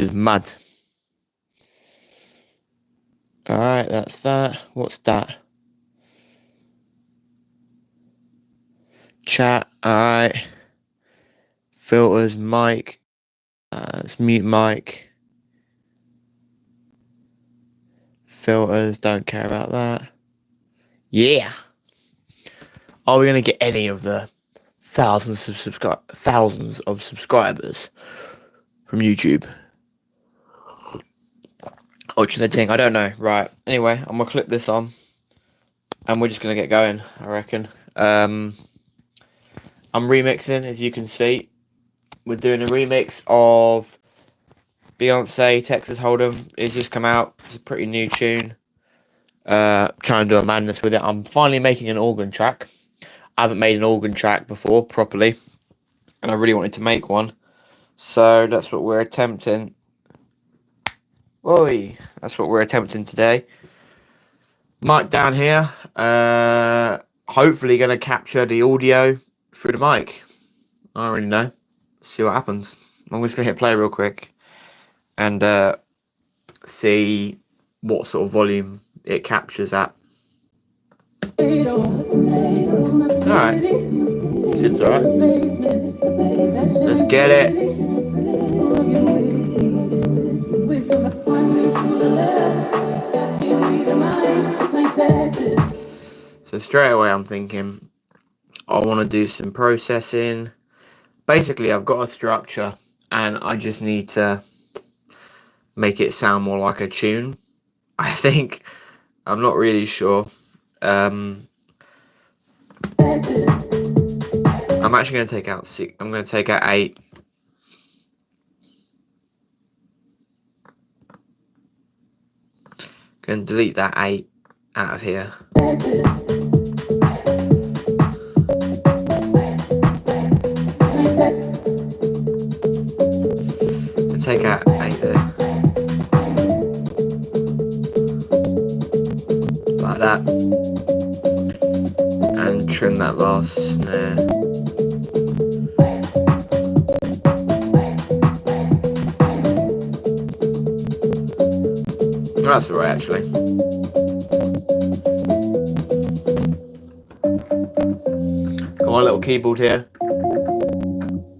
Is mad. Alright, that's that. What's that? Chat, alright. Filters, mic. It's mute mic. Filters, don't care about that. Yeah. Are we going to get any of the thousands of subscribers from YouTube? Watching the thing, I don't know. Right. Anyway, I'm going to clip this on. And we're just going to get going, I reckon. I'm remixing, as you can see. We're doing a remix of Beyonce, Texas Hold'em. It's just come out. It's a pretty new tune. Trying to do a madness with it. I'm finally making an organ track. I haven't made an organ track before, properly. And I really wanted to make one. So that's what we're attempting. Oi! That's what we're attempting today. Mic down here. Hopefully going to capture the audio through the mic. I don't really know. See what happens. I'm just going to hit play real quick. And see what sort of volume it captures at. Alright. Seems alright. Let's get it. So straight away I'm thinking I want to do some processing. Basically I've got a structure and I just need to make it sound more like a tune. I think. I'm not really sure. I'm actually going to take out 6. I'm going to take out 8. Going to delete that 8 out of here. And take out 8 there. Like that. And trim that last snare. That's alright, actually. Got my little keyboard here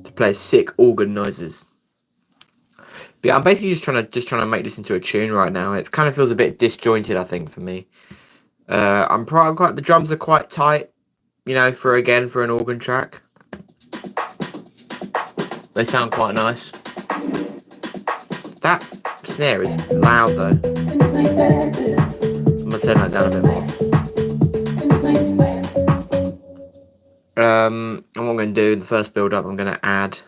to play sick organ noises. But yeah, I'm basically just trying to make this into a tune right now. It kind of feels a bit disjointed, I think, for me. The drums are quite tight, you know, for an organ track. They sound quite nice. That snare is loud though. I'm gonna turn that down a bit more. And what I'm gonna do in the first build up, I'm gonna add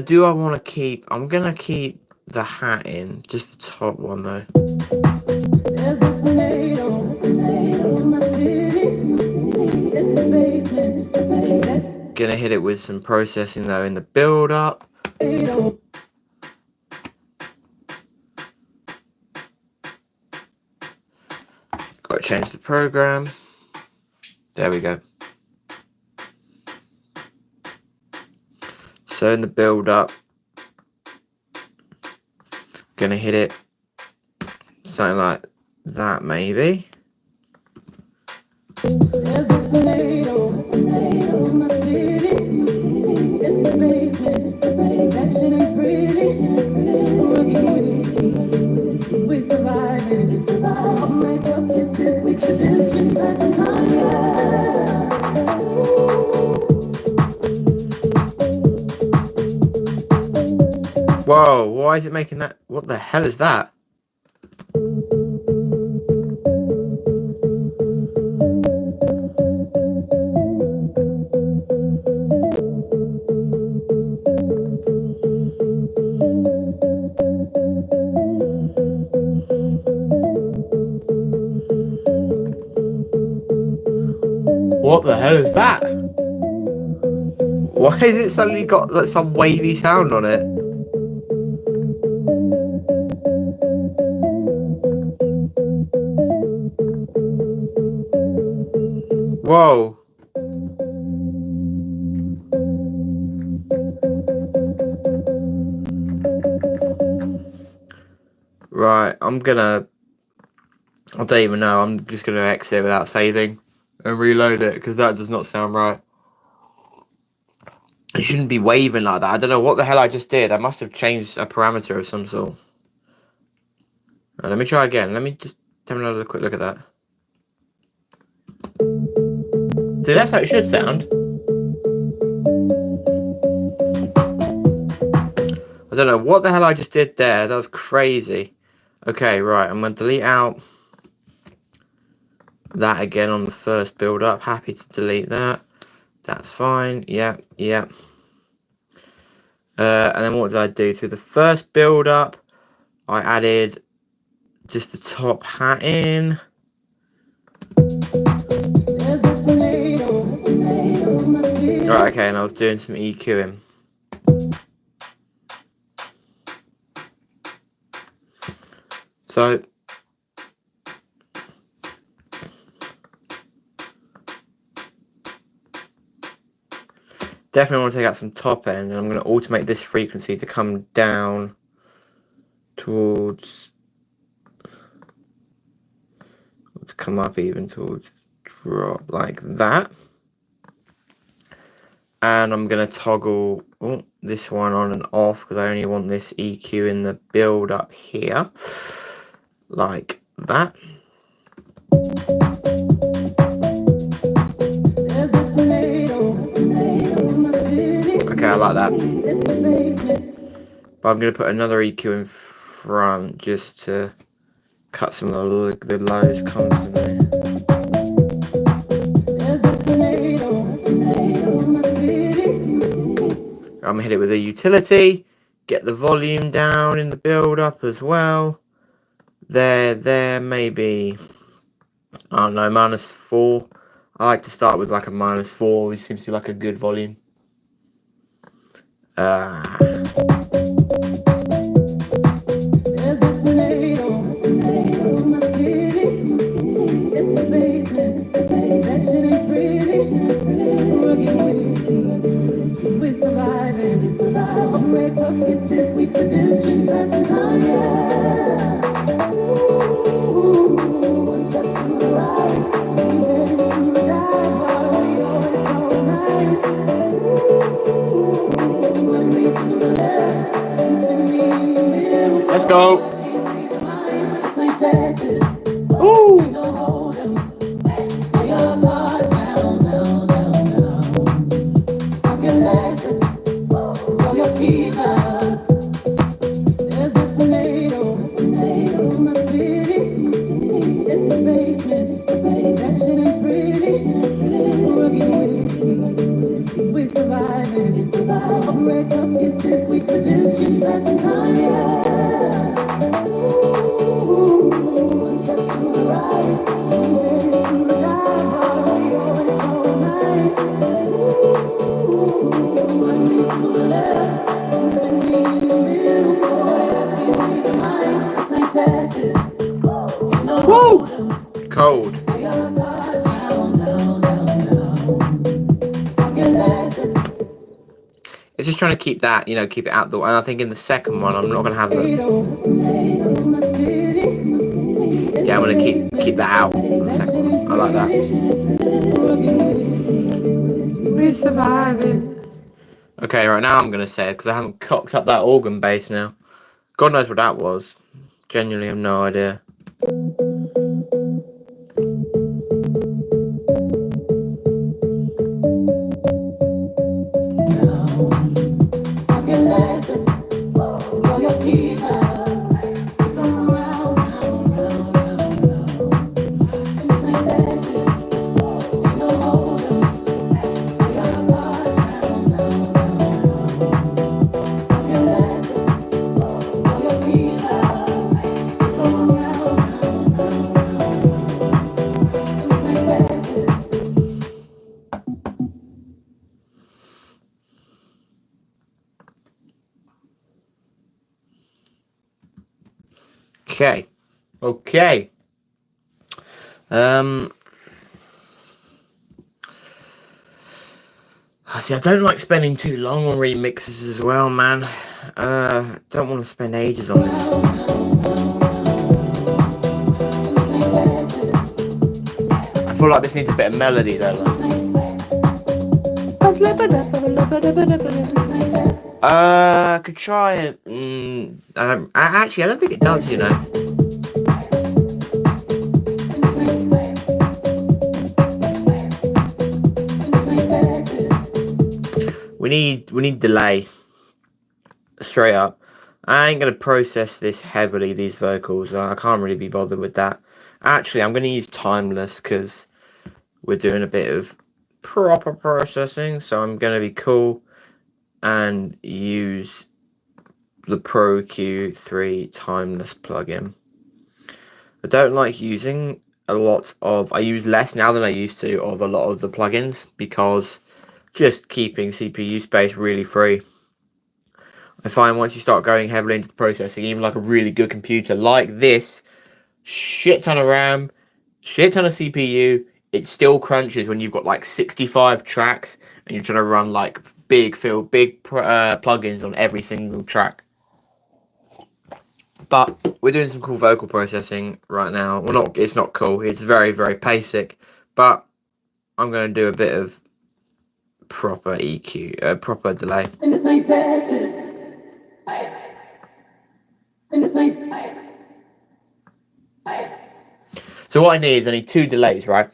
do I want to keep? I'm gonna keep the hat in, just the top one though. Gonna hit it with some processing though in the build up. Got to change the program. There we go. So in the build up, gonna hit it something like that maybe. Whoa, why is it making that? What the hell is that? What the hell is that? Why has it suddenly got like some wavy sound on it? Whoa. Right, I don't even know, I'm just gonna exit without saving and reload it, because that does not sound right. It shouldn't be waving like that. I don't know what the hell I just did. I must have changed a parameter of some sort. Right, let me try again. Let me just have another quick look at that. See, that's how it should sound. I don't know what the hell I just did there. That was crazy. Okay, right. I'm going to delete out that again on the first build up. Happy to delete that. That's fine. Yeah. And then what did I do? Through the first build up, I added just the top hat in. Right, okay, and I was doing some EQing. So definitely want to take out some top end, and I'm going to automate this frequency to come down towards, to come up even towards drop like that. And I'm going to toggle this one on and off, because I only want this EQ in the build up here, like that. Okay, I like that. But I'm going to put another EQ in front just to cut some of the lows constantly. I'm going to hit it with a utility, get the volume down in the build up as well. There, maybe, I don't know, -4. I like to start with like a -4, which seems to be like a good volume. Let's go. Ooh. Woo! Cold. It's just trying to keep that, keep it out the way. And I think in the second one, I'm not going to have them. Yeah, I'm going to keep that out in the second one. I like that. We're surviving. Okay, right now I'm going to say it, because I haven't cocked up that organ bass now. God knows what that was. Genuinely have no idea. Okay. Okay. See, I don't like spending too long on remixes as well, man. Don't want to spend ages on this. I feel like this needs a bit of melody though. I could try it. Actually, I don't think it does, you know. We need delay. Straight up. I ain't gonna process this heavily, these vocals. I can't really be bothered with that. Actually, I'm gonna use timeless because we're doing a bit of proper processing, so I'm gonna be cool and use the Pro Q3 timeless plugin. I don't like using I use less now than I used to of a lot of the plugins because just keeping CPU space really free. I find once you start going heavily into the processing, even like a really good computer like this, shit ton of RAM, shit ton of CPU, it still crunches when you've got like 65 tracks and you're trying to run like big plugins on every single track. But we're doing some cool vocal processing right now. Well, it's not cool. It's very, very basic. But I'm going to do a bit of proper EQ, proper delay. In the same Texas. In the same. So what I need two delays, right?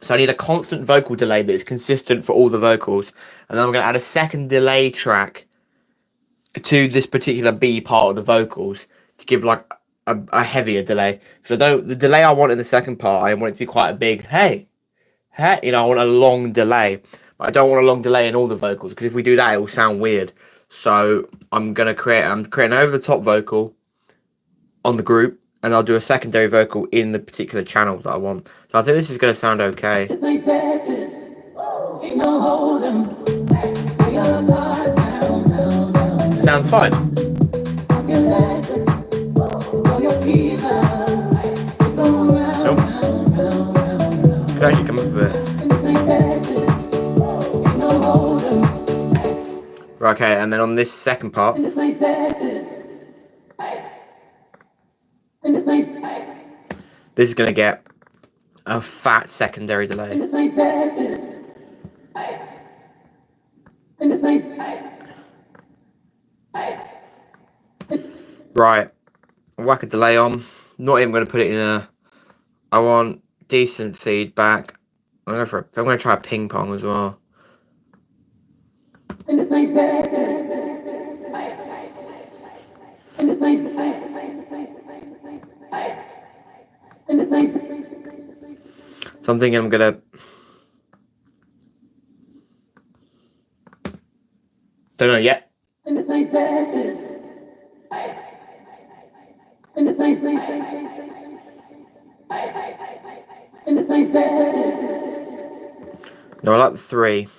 So I need a constant vocal delay that is consistent for all the vocals. And then I'm going to add a second delay track to this particular B part of the vocals to give like a heavier delay. So the delay I want in the second part, I want it to be quite a big hey, you know, I want a long delay. But I don't want a long delay in all the vocals because if we do that, it will sound weird. So I'm creating an over the top vocal on the group, and I'll do a secondary vocal in the particular channel that I want. So I think this is going to sound okay. Sounds fine. Nope. Could actually come up with it. Right, okay, and then on this second part, this is going to get a fat secondary delay. Right, whack a delay on. Not even going to put it in a. I want decent feedback. I'm going to try a ping pong as well. In the same Texas. In the same. In the same. So I'm thinking I'm gonna. Don't know yet. In the same Texas. In the same. In the same Texas. No, I like the 3.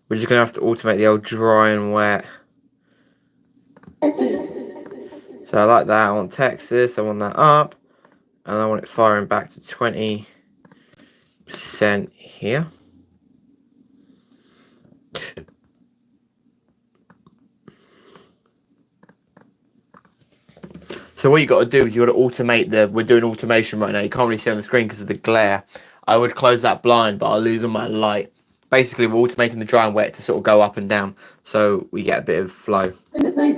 We're just gonna have to automate the old dry and wet. So I like that. I want Texas. I want that up, and I want it firing back to 20% here. So what you got to do is you got to automate we're doing automation right now. You can't really see on the screen because of the glare. I would close that blind, but I'll lose on my light. Basically, we're automating the dry and wet to sort of go up and down, so we get a bit of flow. In the same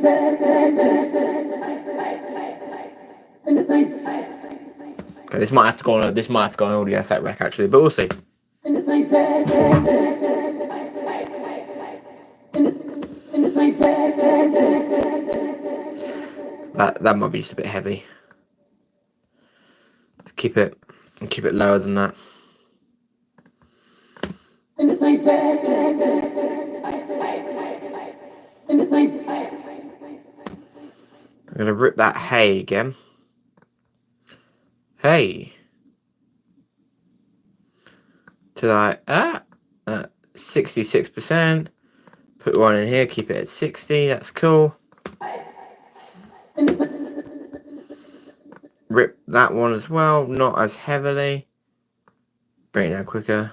in the same. Okay, this might have to go on. This might have to go on audio effect rec actually, but we'll see. In the same in the same that might be just a bit heavy. Let's keep it lower than that. In the same in the same. I'm gonna rip that hey again. Hey. To like 66%. Put one in here, keep it at 60, that's cool. rip that one as well, not as heavily. Bring it down quicker.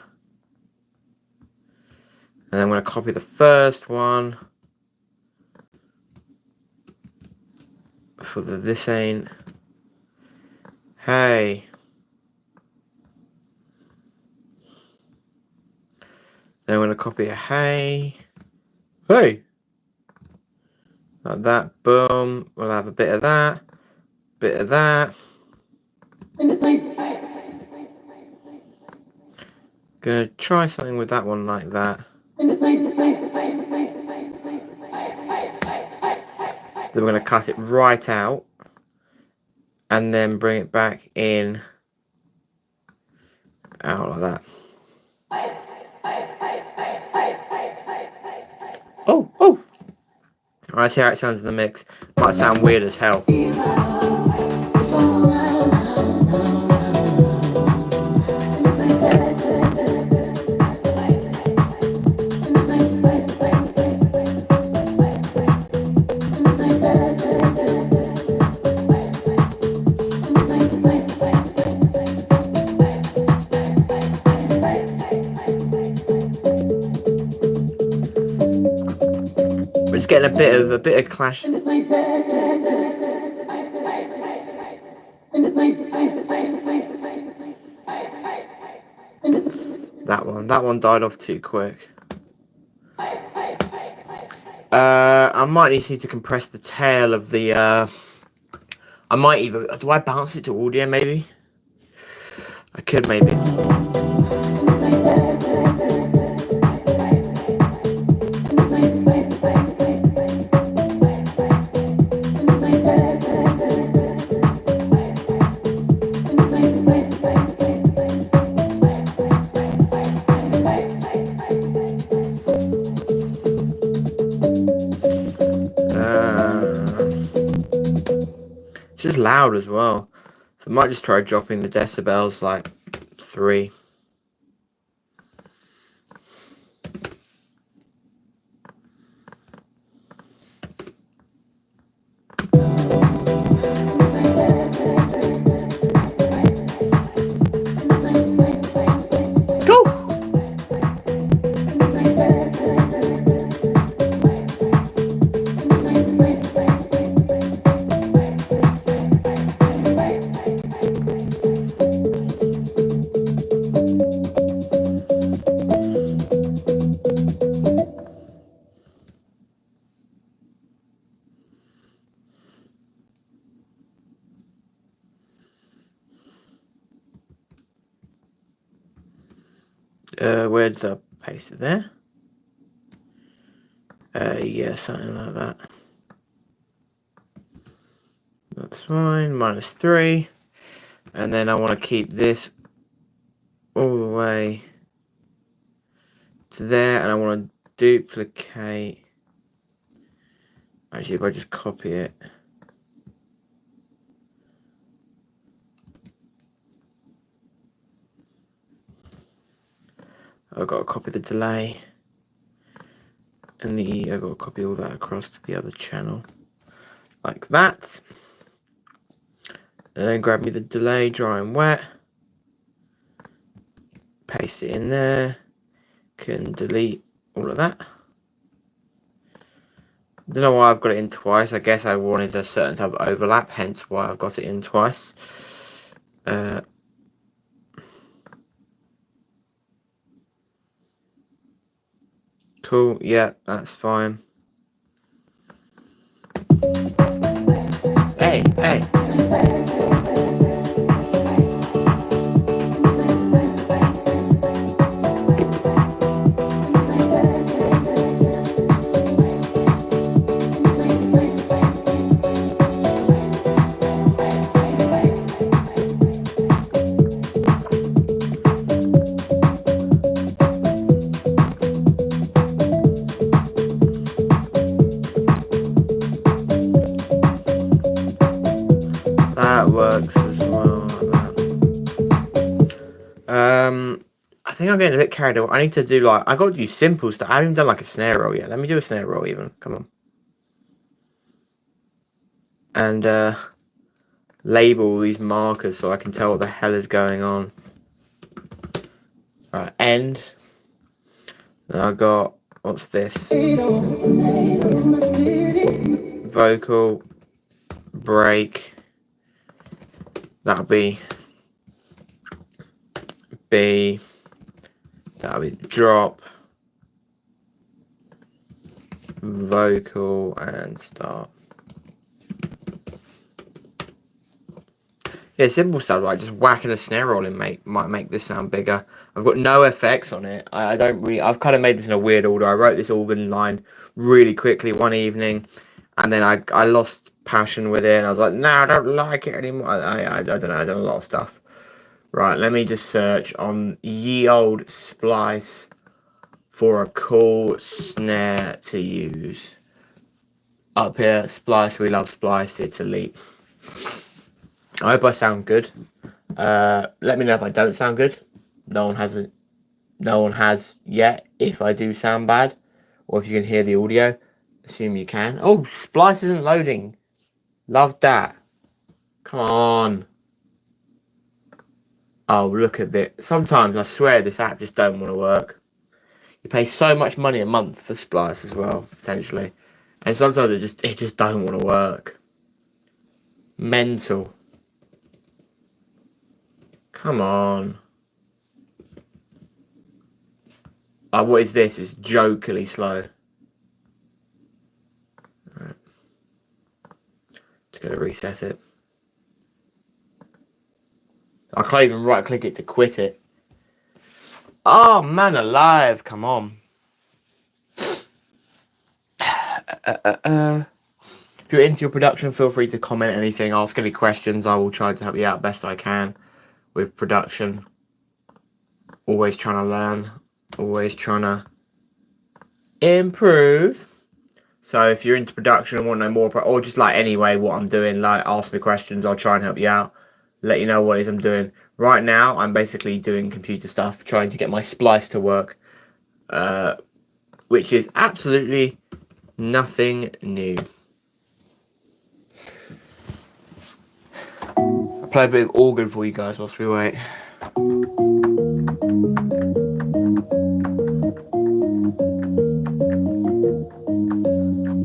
And then I'm going to copy the first one for the this ain't. Hey. Then I'm going to copy a hey. Hey. Like that. Boom. We'll have a bit of that. Bit of that. Gonna try something with that one like that. Then we're gonna cut it right out and then bring it back in out like that. Oh, oh! Alright, see how it sounds in the mix. Might sound weird as hell. It's getting a bit of clash. That one died off too quick. I might need to compress the tail of the. I might even. Do I bounce it to audio? Maybe. I could maybe. It's just loud as well, so I might just try dropping the decibels like 3. Where did I paste it there? Yeah, something like that. That's fine. -3. And then I want to keep this all the way to there, and I want to duplicate. Actually, if I just copy it. I've got to copy the delay. And I've got to copy all that across to the other channel. Like that. And then grab me the delay, dry and wet. Paste it in there. Can delete all of that. Don't know why I've got it in twice. I guess I wanted a certain type of overlap, hence why I've got it in twice. Cool, yeah, that's fine. Hey, hey. That works as well. I think I'm getting a bit carried away. I need to do like, I got to do simple stuff. I haven't even done like a snare roll yet. Let me do a snare roll even. Come on. And label all these markers so I can tell what the hell is going on. Right, end. Then I got, what's this? Vocal, break. That'll be B. That'll be drop, vocal, and start. Yeah, simple stuff like just whacking a snare roll in might make this sound bigger. I've got no effects on it. I've kind of made this in a weird order. I wrote this organ line really quickly one evening, and then I lost passion with it, and I was like, no, I don't like it anymore. I don't know. I've done a lot of stuff. Right, let me just search on ye old Splice for a cool snare to use. Up here, Splice, we love Splice, it's elite. I hope I sound good. Let me know if I don't sound good. No one has yet. If I do sound bad, or if you can hear the audio, assume you can. Oh, Splice isn't loading. Love that. Come on. Oh, look at this. Sometimes I swear this app just don't want to work. You pay so much money a month for Splice as well, potentially, and sometimes it just don't want to work. Mental. Come on. Oh, what is this? It's jokingly slow. Right. Just gonna reset it. I can't even right click it to quit it. Oh man alive, come on. If you're into your production, feel free to comment anything, ask any questions. I will try to help you out best I can with production. Always trying to learn, always trying to improve. So if you're into production and want to know more, or just like anyway what I'm doing, like ask me questions, I'll try and help you out. Let you know what it is I'm doing. Right now, I'm basically doing computer stuff, trying to get my Splice to work, which is absolutely nothing new. I'll play a bit of organ for you guys whilst we wait.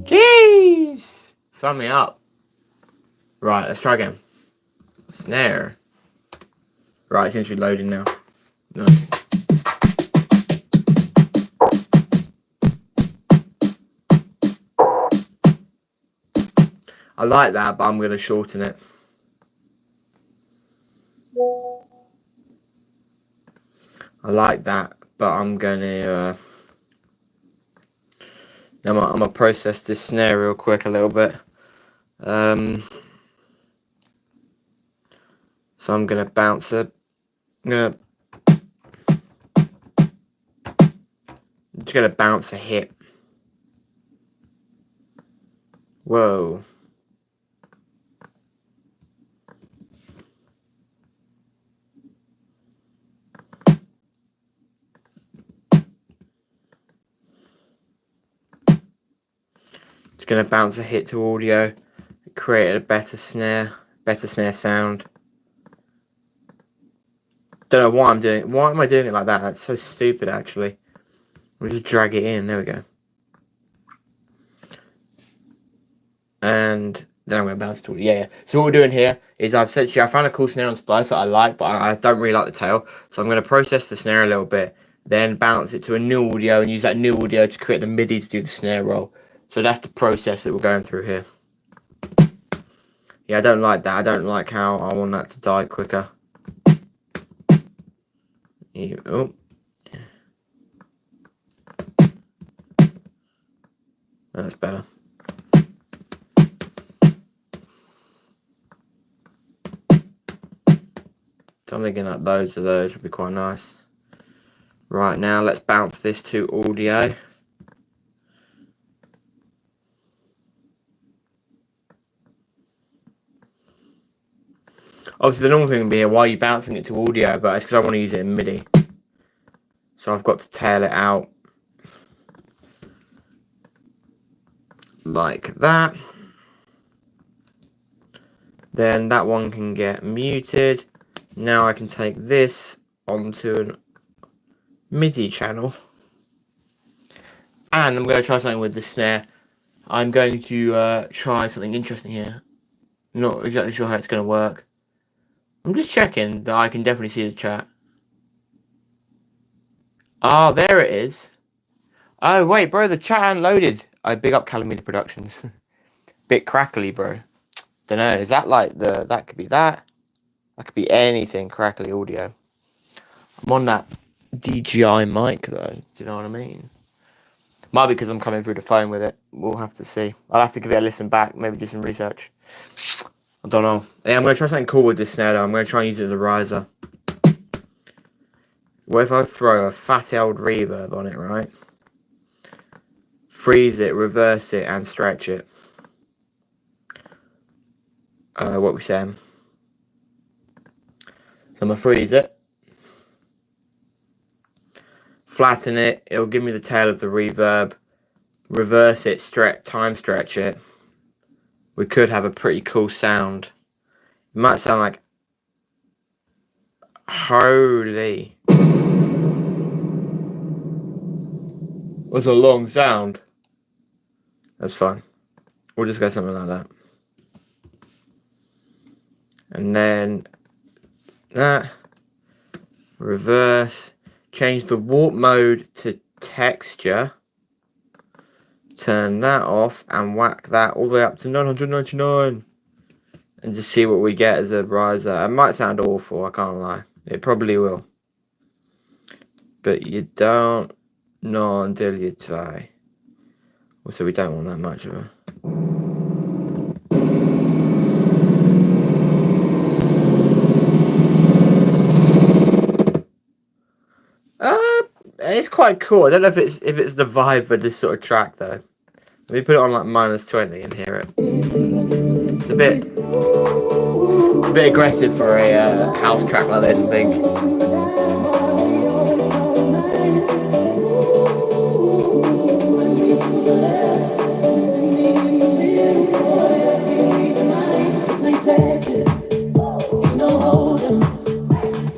Jeez! Sign me up. Right, let's try again. Snare. Right, it seems to be loading now. No. I like that, but I'm going to shorten it. I like that, but I'm going to... I'm gonna process this snare real quick a little bit. So I'm gonna bounce it. I'm just gonna bounce a hit. Whoa. It's gonna bounce a hit to audio, create a better snare sound. Don't know why I'm doing it. Why am I doing it like that? That's so stupid, actually. We'll just drag it in. There we go. And then I'm going to bounce to audio. Yeah. So what we're doing here is I found a cool snare on Splice that I like, but I don't really like the tail. So I'm going to process the snare a little bit, then bounce it to a new audio and use that new audio to create the MIDI to do the snare roll. So that's the process that we're going through here. Yeah, I don't like that. I don't like how I want that to die quicker. Oh. That's better. So I'm thinking that loads of those would be quite nice. Right, now let's bounce this to audio. Obviously, the normal thing would be, why are you bouncing it to audio? But it's because I want to use it in MIDI. So I've got to tail it out like that. Then that one can get muted. Now I can take this onto an MIDI channel. And I'm going to try something with the snare. I'm going to try something interesting here. Not exactly sure how it's going to work. I'm just checking that I can definitely see the chat. Ah, there it is. Oh, wait, bro, the chat hadn't loaded. I big up Calamity Productions. Bit crackly, bro. Don't know, is that like that could be that? That could be anything, crackly audio. I'm on that DJI mic, though. Do you know what I mean? Might be because I'm coming through the phone with it. We'll have to see. I'll have to give it a listen back, maybe do some research. I don't know. Yeah, I'm going to try something cool with this snare, though. I'm going to try and use it as a riser. What if I throw a fat old reverb on it, right? Freeze it, reverse it, and stretch it. What we saying? So I'm going to freeze it. Flatten it. It'll give me the tail of the reverb. Reverse it, time stretch it. We could have a pretty cool sound. It might sound like... Holy... That's a long sound. That's fine. We'll just go something like that. And then that. Reverse. Change the warp mode to texture. Turn that off and whack that all the way up to 999. And just see what we get as a riser. It might sound awful, I can't lie. It probably will. But you don't know until you try. Also, we don't want that much of it. It's quite cool. I don't know if it's the vibe for this sort of track though. Let me put it on like -20 and hear it. It's a bit aggressive for a house track like this, I think.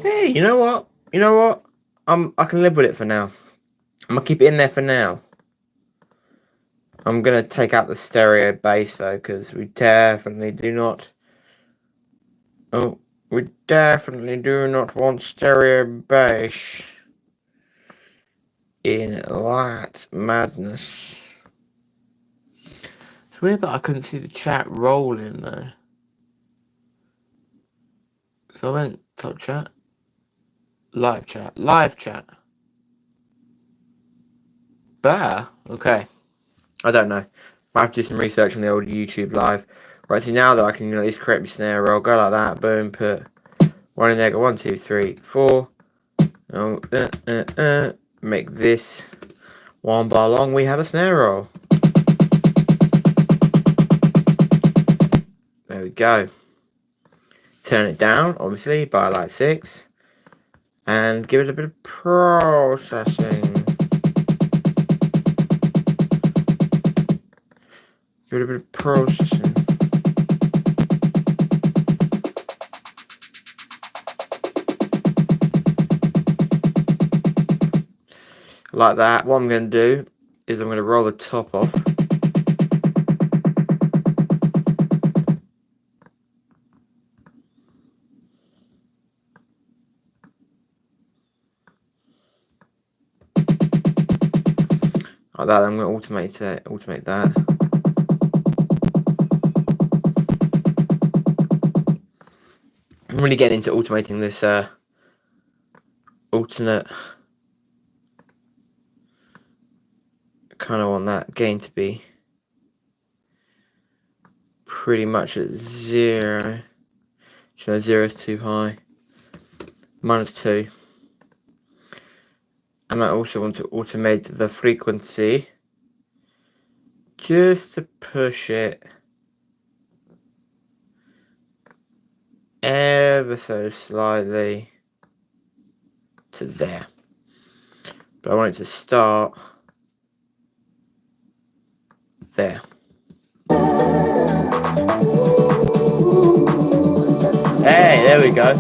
Hey, you know what? You know what? I can live with it for now. I'm gonna keep it in there for now. I'm gonna take out the stereo bass though, because we definitely do not. Oh, we definitely do not want stereo bass in that madness. It's weird that I couldn't see the chat rolling though. So I went top chat. Live chat. Bah, okay. I don't know. Might have to do some research on the old YouTube live. Right, so now that I can at least create my snare roll, go like that, boom, put one in there, go 1, 2, 3, 4. Make this 1 bar long, we have a snare roll. There we go. Turn it down, obviously, by like 6. And give it a bit of processing. Give it a bit of processing. Like that. What I'm going to do is I'm going to roll the top off. Like that. I'm going to automate that. I'm really getting into automating this alternate. Kind of want that gain to be pretty much at 0. So 0 is too high. -2. And I also want to automate the frequency just to push it ever so slightly to there. But I want it to start there. go.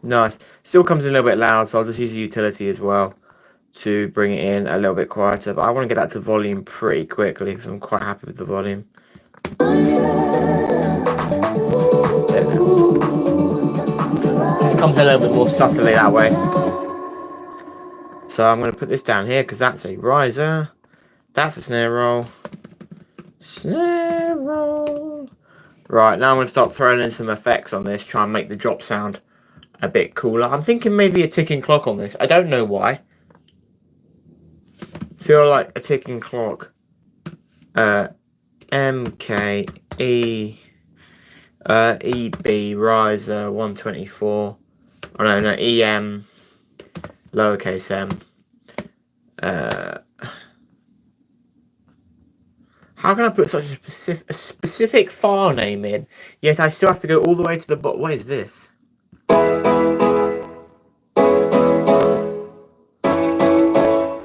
Nice. Still comes in a little bit loud, so I'll just use the utility as well to bring it in a little bit quieter. But I want to get that to volume pretty quickly because I'm quite happy with the volume. This comes a little bit more subtly that way. So I'm going to put this down here because that's a riser. That's a snare roll. Snare roll. Right, now I'm going to start throwing in some effects on this, try and make the drop sound a bit cooler. I'm thinking maybe a ticking clock on this. I don't know why. Feel like a ticking clock. MKE EB riser 124. Oh no, EM lowercase m. How can I put such a specific file name in, yet I still have to go all the way to the bottom? What is this?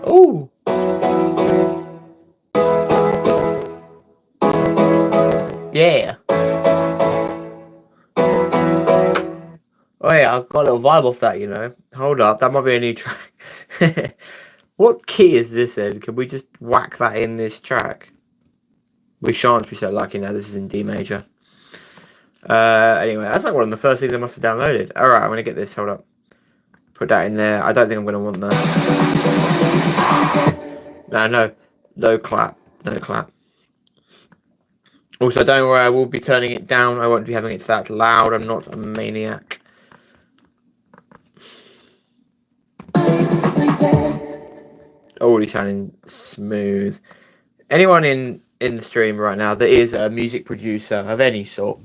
Oh! Yeah! Oh yeah, I've got a little vibe off that, you know. Hold up, that might be a new track. What key is this in? Can we just whack that in this track? We shan't be so lucky now, this is in D major. Anyway, that's like one of the first things I must have downloaded. Alright, I'm going to get this, hold up. Put that in there. I don't think I'm going to want that. No clap. No clap. Also, don't worry, I will be turning it down. I won't be having it that loud. I'm not a maniac. Already sounding smooth. Anyone in the stream right now that is a music producer of any sort,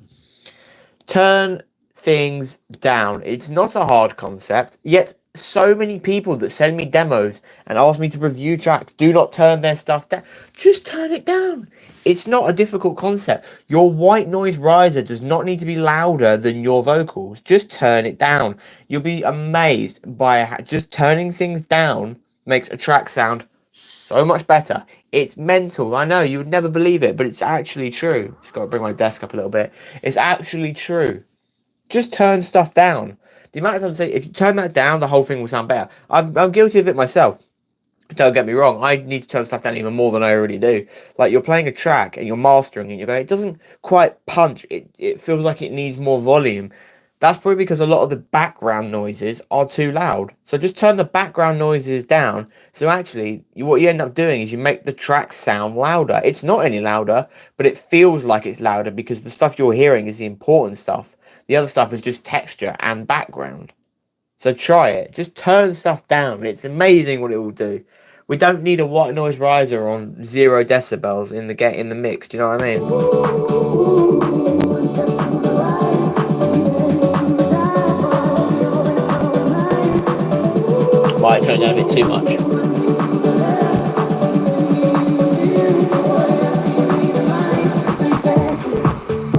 turn things down. It's not a hard concept, yet so many people that send me demos and ask me to review tracks do not turn their stuff down. Just turn it down. It's not a difficult concept. Your white noise riser does not need to be louder than your vocals. Just turn it down. You'll be amazed by just turning things down makes a track sound so much better. It's mental. I know you would never believe it, but it's actually true. Just got to bring my desk up a little bit. It's actually true. Just turn stuff down. The amount of times I say, if you turn that down, the whole thing will sound better. I'm guilty of it myself. Don't get me wrong. I need to turn stuff down even more than I already do. Like, you're playing a track and you're mastering it. You're going, it doesn't quite punch. It feels like it needs more volume. That's probably because a lot of the background noises are too loud. So just turn the background noises down. So actually, what you end up doing is you make the track sound louder. It's not any louder, but it feels like it's louder because the stuff you're hearing is the important stuff. The other stuff is just texture and background. So try it. Just turn stuff down. It's amazing what it will do. We don't need a white noise riser on 0 decibels in the mix. Do you know what I mean? Might turn down a bit too much.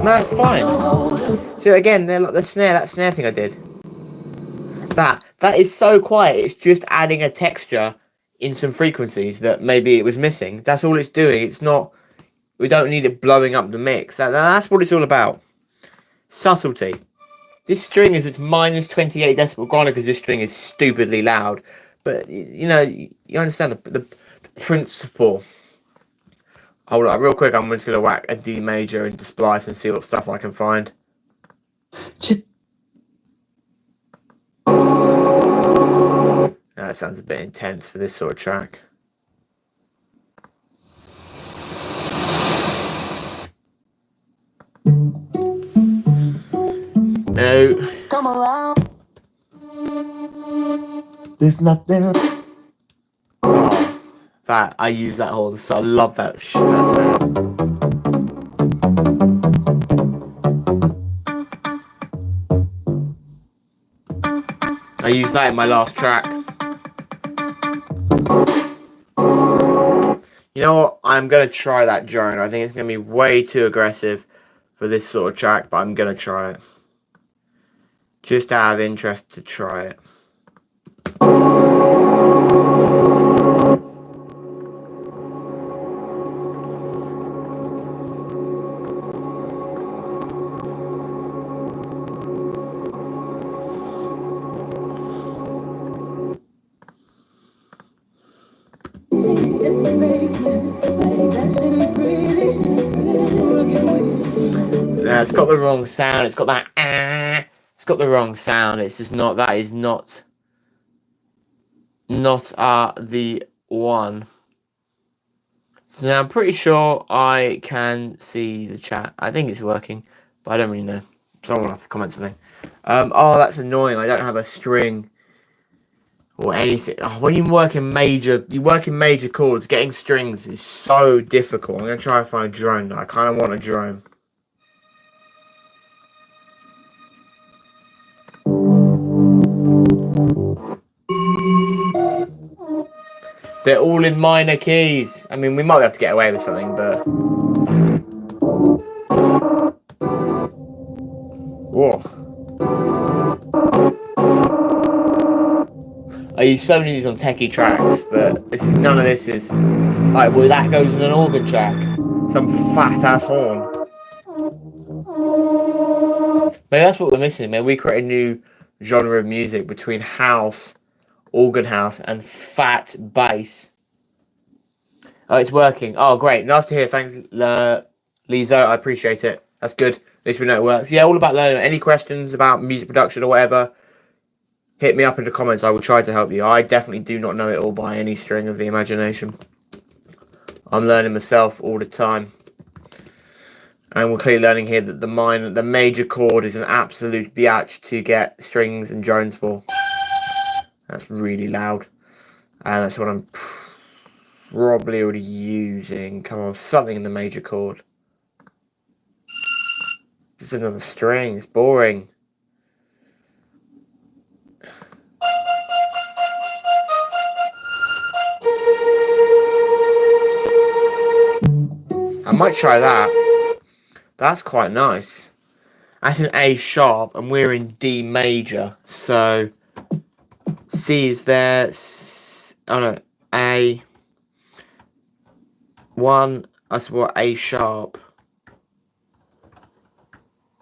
No, it's fine. So again, they're like that snare thing I did. That is so quiet. It's just adding a texture in some frequencies that maybe it was missing. That's all it's doing. It's not. We don't need it blowing up the mix. That's what it's all about. Subtlety. This string is at minus 28 decibel. Granted, because this string is stupidly loud, but you know, you understand the principle. Hold on, real quick. I'm just gonna whack a D major into Splice and see what stuff I can find. That sounds a bit intense for this sort of track. No. Come around. There's nothing. Oh, that I use that horn, so I love that sound. I used that in my last track. You know what? I'm going to try that drone. I think it's going to be way too aggressive for this sort of track, but I'm going to try it. Just out of interest to try it. It's got the wrong sound. It's got that. It's got the wrong sound. It's just not. That is not the one. So now I'm pretty sure I can see the chat. I think it's working, but I don't really know. Someone will have to comment something. Oh, that's annoying. I don't have a string or anything. Oh, when you work in major chords, getting strings is so difficult. I'm gonna try and find a drone. I kind of want a drone. They're all in minor keys. I mean, we might have to get away with something, but whoa. I use so many of these on techie tracks, but none of this is like, well, that goes in an organ track. Some fat ass horn. Maybe that's what we're missing. Maybe we create a new genre of music between house, organ house, and fat bass. Oh, it's working. Oh, great. Nice to hear. Thanks, Lizo. I appreciate it. That's good. At least we know it works. Yeah, all about learning. Any questions about music production or whatever, hit me up in the comments. I will try to help you. I definitely do not know it all by any string of the imagination. I'm learning myself all the time. And we're clearly learning here that the major chord is an absolute biatch to get strings and drones for. That's really loud. And that's what I'm probably already using. Come on, something in the major chord. Just another string. It's boring. I might try that. That's quite nice. That's an A sharp, and we're in D major. So C is there. Oh no, A. 1. That's what, A sharp.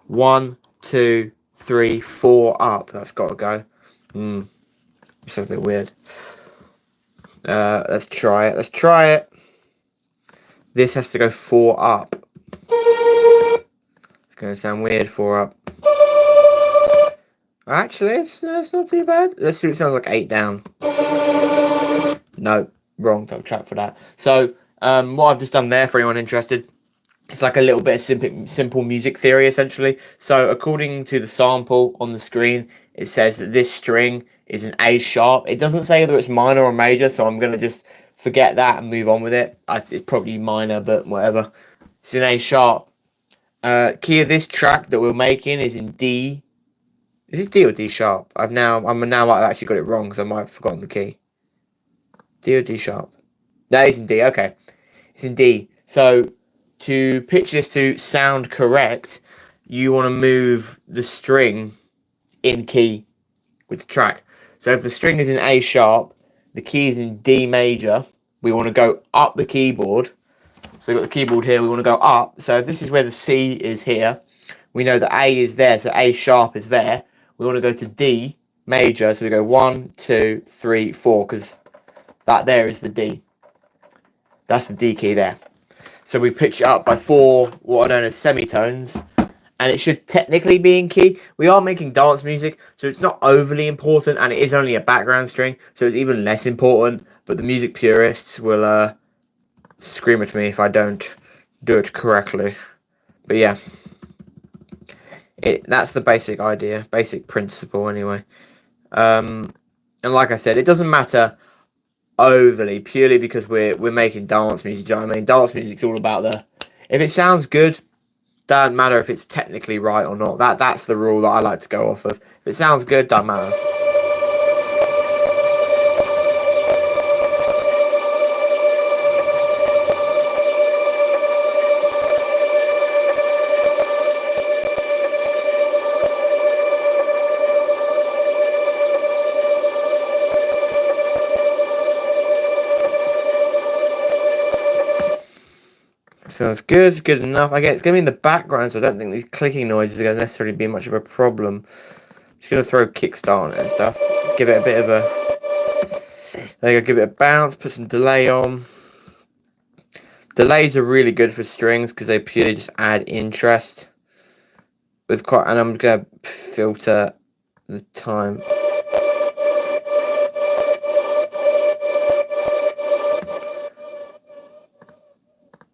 1, 2, 3, 4 up. That's got to go. It's a bit weird. Let's try it. Let's try it. This has to go 4 up. It's going to sound weird, 4 up. Actually, it's not too bad. Let's see what it sounds like 8 down. No, wrong top track for that. So, what I've just done there, for anyone interested, it's like a little bit of simple music theory, essentially. So, according to the sample on the screen, it says that this string is an A sharp. It doesn't say whether it's minor or major, so I'm going to just forget that and move on with it. It's probably minor, but whatever. It's an A sharp. Key of this track that we're making is in D. Is it D or D sharp? I've actually got it wrong because I might have forgotten the key. D or D sharp? No, it's in D. Okay, it's in D. So to pitch this to sound correct, you want to move the string in key with the track. So if the string is in A sharp, the key is in D major. We want to go up the keyboard. So we've got the keyboard here. We want to go up. So if this is where the C is here, we know that A is there. So A sharp is there. We want to go to D major. So we go 1, 2, 3, 4, because that there is the D. That's the D key there. So we pitch it up by 4 what are known as semitones, and it should technically be in key. We are making dance music, so it's not overly important, and it is only a background string, so it's even less important. But the music purists will scream at me if I don't do it correctly. But yeah, that's the basic idea, basic principle anyway. And like I said, it doesn't matter overly, purely because we're making dance music. Do you know what I mean? Dance music's all about if it sounds good, doesn't matter if it's technically right or not. That's the rule that I like to go off of. If it sounds good, doesn't matter. Sounds good. Good enough. Again, it's going to be in the background, so I don't think these clicking noises are going to necessarily be much of a problem. Just going to throw kickstart on it and stuff. Give it a bit of a... There you go. Give it a bounce. Put some delay on. Delays are really good for strings because they purely just add interest. And I'm going to filter the time.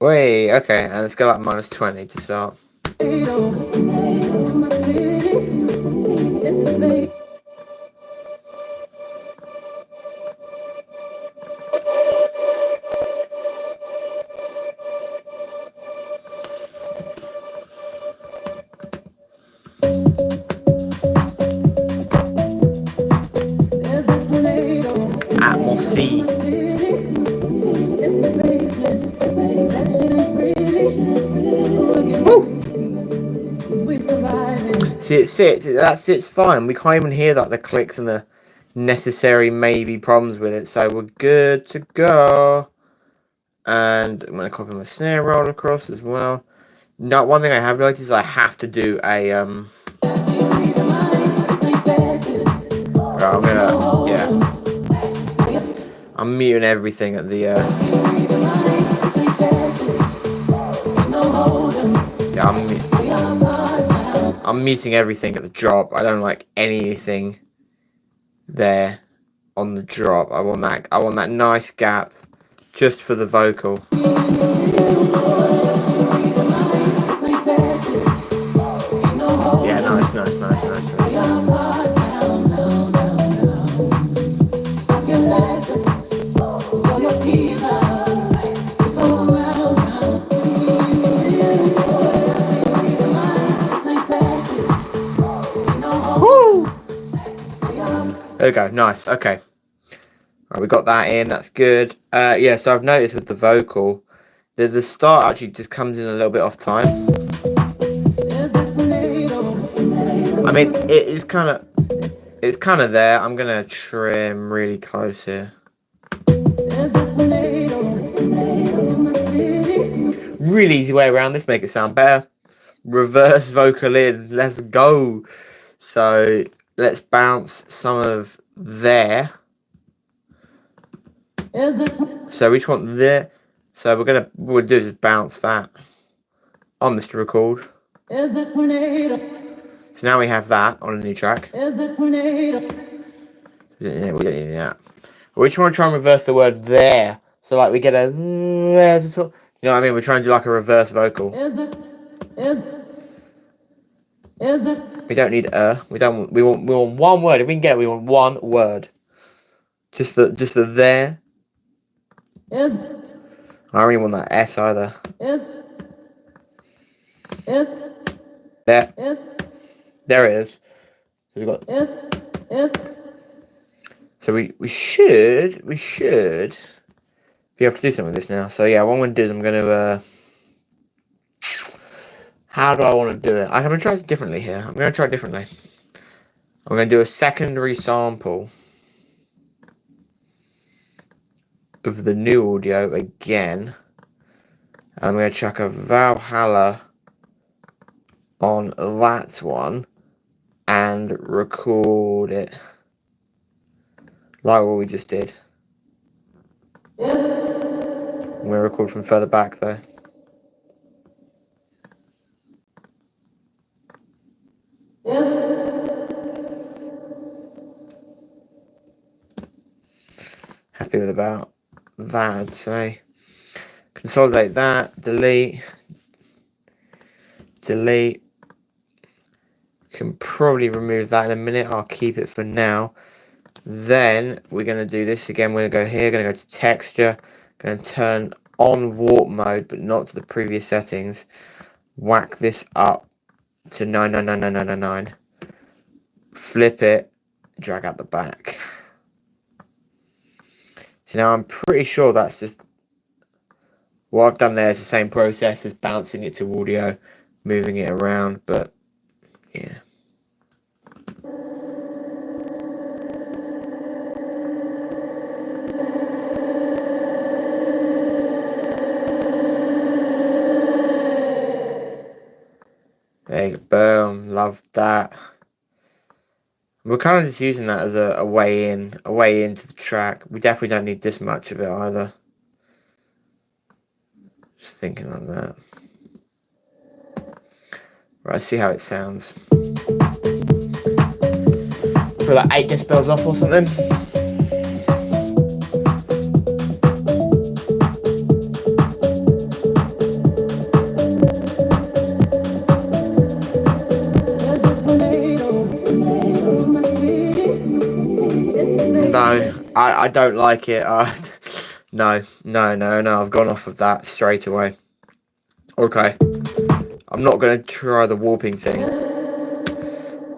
Wait, okay, and let's go like -20 to start. Atmosy. See, that sits fine. We can't even hear like the clicks and the necessary maybe problems with it, so we're good to go. And I'm gonna copy my snare roll across as well. Now, one thing I have noticed is I have to do a I'm muting everything at the I'm muting everything at the drop. I don't like anything there on the drop. I want that nice gap just for the vocal. Yeah, nice. There we go, nice, okay. Right, we got that in, that's good. Yeah, so I've noticed with the vocal, the start actually just comes in a little bit off time. I mean, it's kind of there. I'm gonna trim really close here. Really easy way around this, make it sound better. Reverse vocal in, let's go. So let's bounce some of there. So we just want there. So we'll do is bounce that on Mr. Record. So now we have that on a new track. We don't need that. We just want to try and reverse the word there. So like we get a, you know what I mean? We're trying to do like a reverse vocal. We don't need we want one word. If we can get it, we want one word. Just the there. I don't really want that S either. There. There it is. So we got. So we should be able to do something with this now. So yeah, what I'm going to do is I'm going to. How do I want to do it? I'm going to try it differently here. I'm going to try it differently. I'm going to do a secondary sample of the new audio again. I'm going to chuck a Valhalla on that one and record it like what we just did. I'm going to record from further back though. Happy with about that, I'd say. Consolidate that, delete. Can probably remove that in a minute. I'll keep it for now. Then we're going to do this again. We're going to go here, going to go to texture, going to turn on warp mode, but not to the previous settings. Whack this up to 9999999. Flip it, drag out the back. So now I'm pretty sure that's just what I've done there is the same process as bouncing it to audio, moving it around, but yeah. There you go, boom, love that. We're kind of just using that as a way into the track. We definitely don't need this much of it either. Just thinking on that. Right, let's see how it sounds. Put like 8 decibels off or something. No, I don't like it. No, I've gone off of that straight away. Okay. I'm not going to try the warping thing.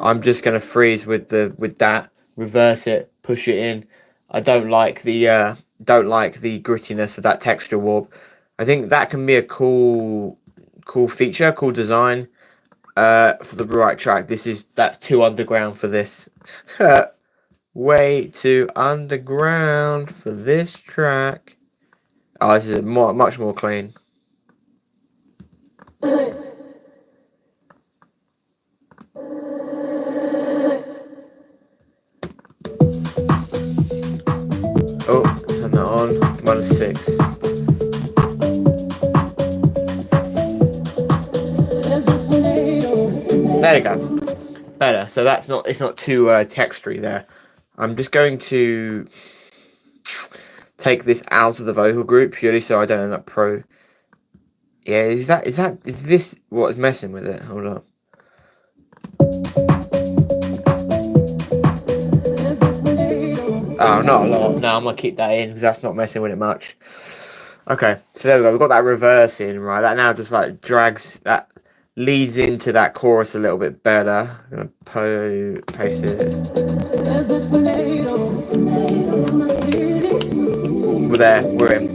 I'm just going to freeze with that, reverse it, push it in. I don't like the grittiness of that texture warp. I think that can be a cool feature, cool design for the right track. That's too underground for this. Way too underground for this track. Oh, this is much more clean. Oh, turn that on. -6. There you go. Better. So it's not too textury there. I'm just going to take this out of the vocal group purely so I don't end up pro. Yeah, is this what is messing with it? Hold on. Oh, not a lot. No, I'm gonna keep that in because that's not messing with it much. Okay, so there we go. We've got that reverse in, right? That now just like that leads into that chorus a little bit better. I'm gonna paste it. We're there. We're in.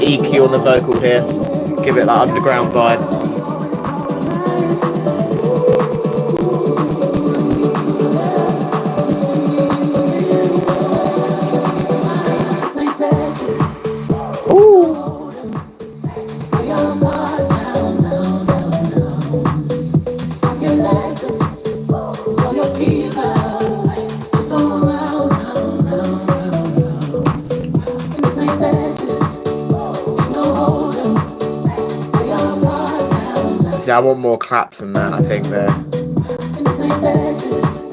EQ on the vocal here. Give it that underground vibe. See, I want more claps than that, I think, there. I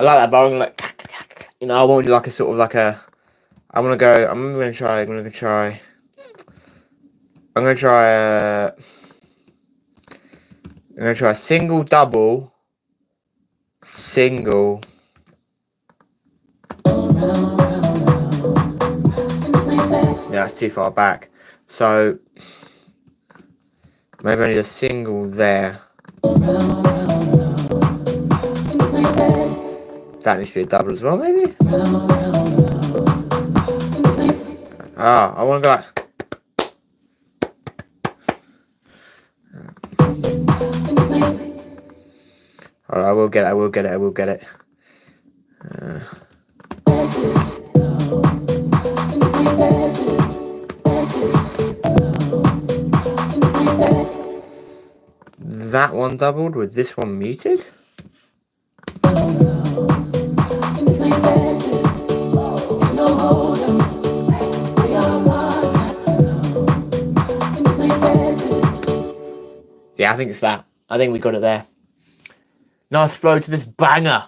like that, but I'm like, I want like a sort of like a, I'm gonna try single, double, single. Yeah, it's too far back. So maybe I need a single there. That needs to be a double as well, maybe? Ah, I want to go like... Alright, I will get it. That one doubled with this one muted? Yeah, I think it's that. I think we got it there. Nice flow to this banger.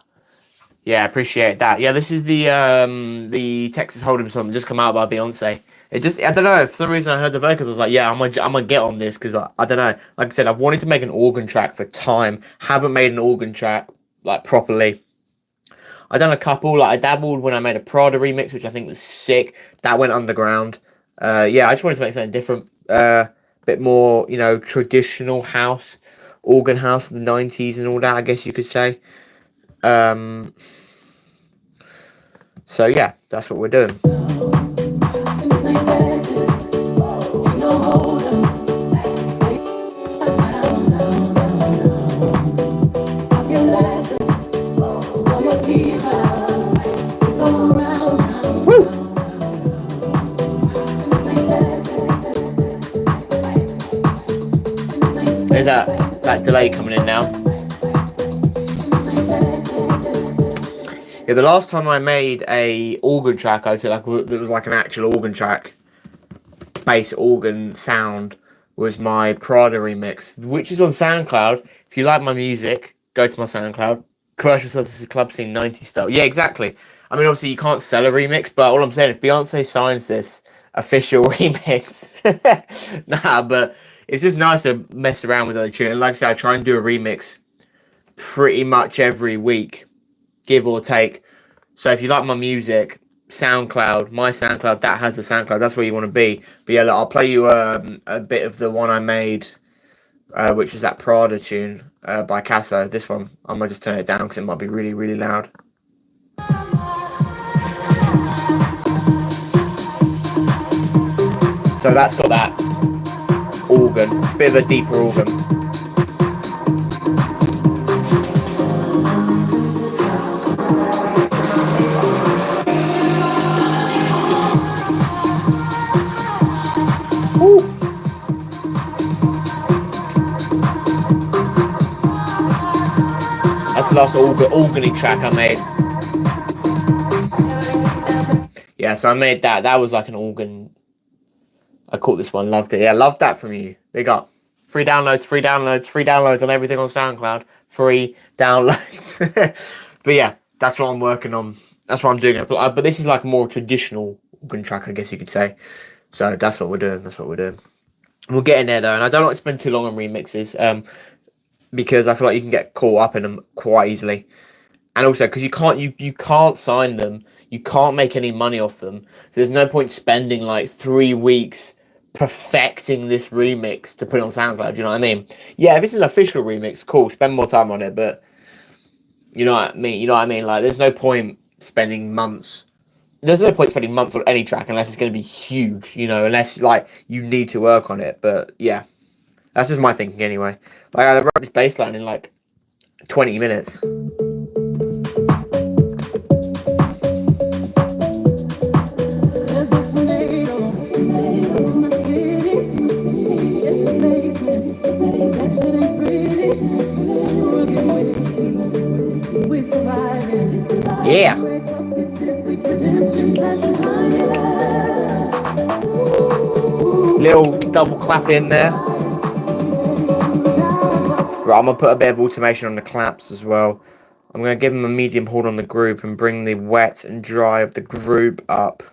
Yeah, appreciate that. Yeah, this is the Texas Hold'em song that just come out by Beyonce. I don't know, for some reason I heard the vocals, I was like, yeah, I'm gonna get on this, because I don't know, like I said, I've wanted to make an organ track for time, haven't made an organ track, like, properly. I've done a couple, like, I dabbled when I made a Prada remix, which I think was sick, that went underground. Yeah, I just wanted to make something different, bit more, traditional house, organ house of the 90s and all that, I guess you could say. So yeah, that's what we're doing. delay coming in now. Yeah, the last time I made a organ track, I said there was like an actual organ track, bass organ sound, was my Prada remix, which is on SoundCloud. If you like my music, go to my SoundCloud. Commercial Substances Club Scene 90 style. Yeah, exactly. I mean, obviously you can't sell a remix, but all I'm saying, if Beyonce signs this official remix, nah, but it's just nice to mess around with other tunes. And like I said, I try and do a remix pretty much every week, give or take. So if you like my music, SoundCloud, my SoundCloud, DatHazza SoundCloud, that's where you want to be. But yeah, look, I'll play you a bit of the one I made, which is that Prada tune by Casso. This one, I might just turn it down because it might be really, really loud. So that's got that organ. It's a bit of a deeper organ. Ooh. That's the last organy track I made. Yeah, so I made that. That was like an organ. I caught this one, loved it. Yeah, loved that from you. Big up. Free downloads on everything on SoundCloud. Free downloads. But yeah, that's what I'm working on. That's what I'm doing. But this is like a more traditional organ track, I guess you could say. So that's what we're doing. We'll get in there though, and I don't like to spend too long on remixes, because I feel like you can get caught up in them quite easily, and also because you can't sign them, you can't make any money off them. So there's no point spending like 3 weeks perfecting this remix to put it on SoundCloud. You know what I mean? Yeah, if it's an official remix, cool, spend more time on it. But you know what I mean? Like, there's no point spending months. There's no point spending months on any track unless it's going to be huge, unless like you need to work on it. But yeah, that's just my thinking anyway. Like, I wrote this bass line in like 20 minutes. Yeah. Little double clap in there. Right, I'm going to put a bit of automation on the claps as well. I'm going to give them a medium hold on the group and bring the wet and dry of the group up.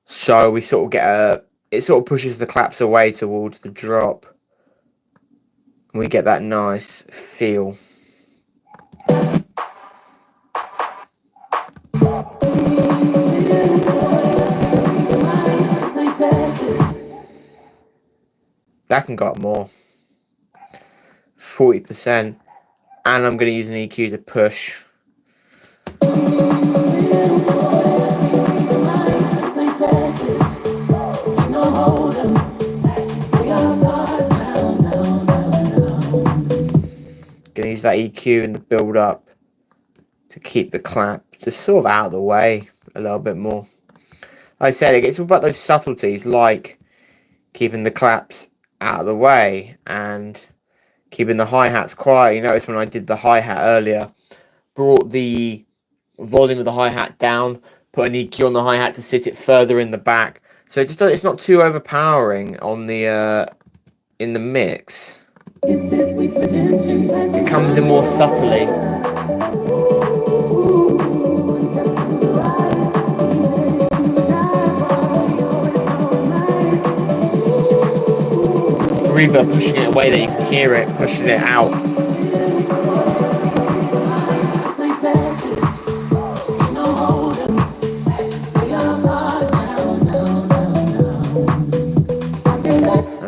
So we sort of get it sort of pushes the claps away towards the drop. And we get that nice feel. That can go up more. 40%. And I'm going to use an EQ to push. Going to use that EQ in the build up to keep the clap just sort of out of the way a little bit more. Like I said, it's all about those subtleties, like keeping the claps out of the way and keeping the hi-hats quiet. You notice when I did the hi-hat earlier, brought the volume of the hi-hat down, put an EQ on the hi-hat to sit it further in the back, so it's not too overpowering on the in the mix. It comes in more subtly. Reverb pushing it away that you can hear it, pushing it out.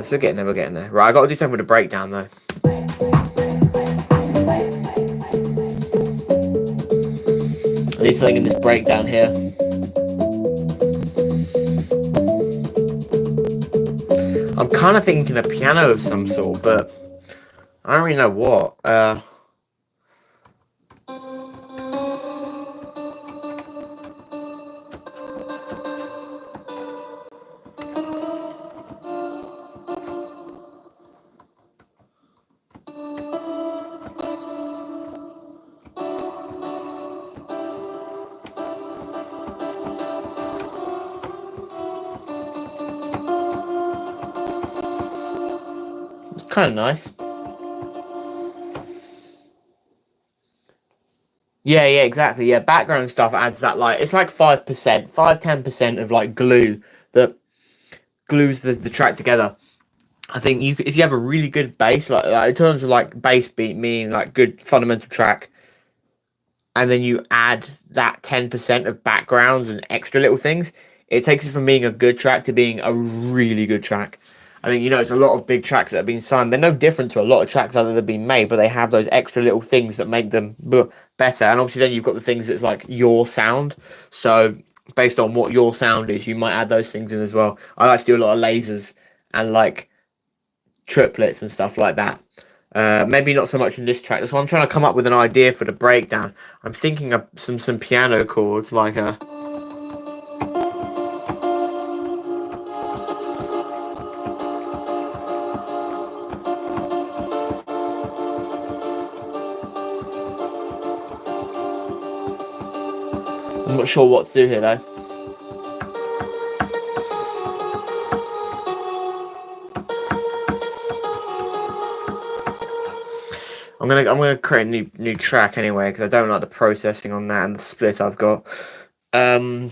So we're getting there. Right, I got to do something with the breakdown though. I need something in this breakdown here. I'm kind of thinking a piano of some sort, but I don't really know what. kind of nice. Yeah, yeah, exactly. Yeah, background stuff adds that, like, it's like 5%, 10% of like glue that glues the track together. I think if you have a really good bass, like in terms of like bass beat, meaning like good fundamental track, and then you add that 10% of backgrounds and extra little things, it takes it from being a good track to being a really good track. I think, it's a lot of big tracks that have been signed. They're no different to a lot of tracks that have been made, but they have those extra little things that make them better. And obviously then you've got the things that's like your sound. So based on what your sound is, you might add those things in as well. I like to do a lot of lasers and like triplets and stuff like that. Maybe not so much in this track. That's why I'm trying to come up with an idea for the breakdown. I'm thinking of some piano chords like a. I'm not sure what to do here though. I'm gonna create a new track anyway because I don't like the processing on that and the split I've got. Oh.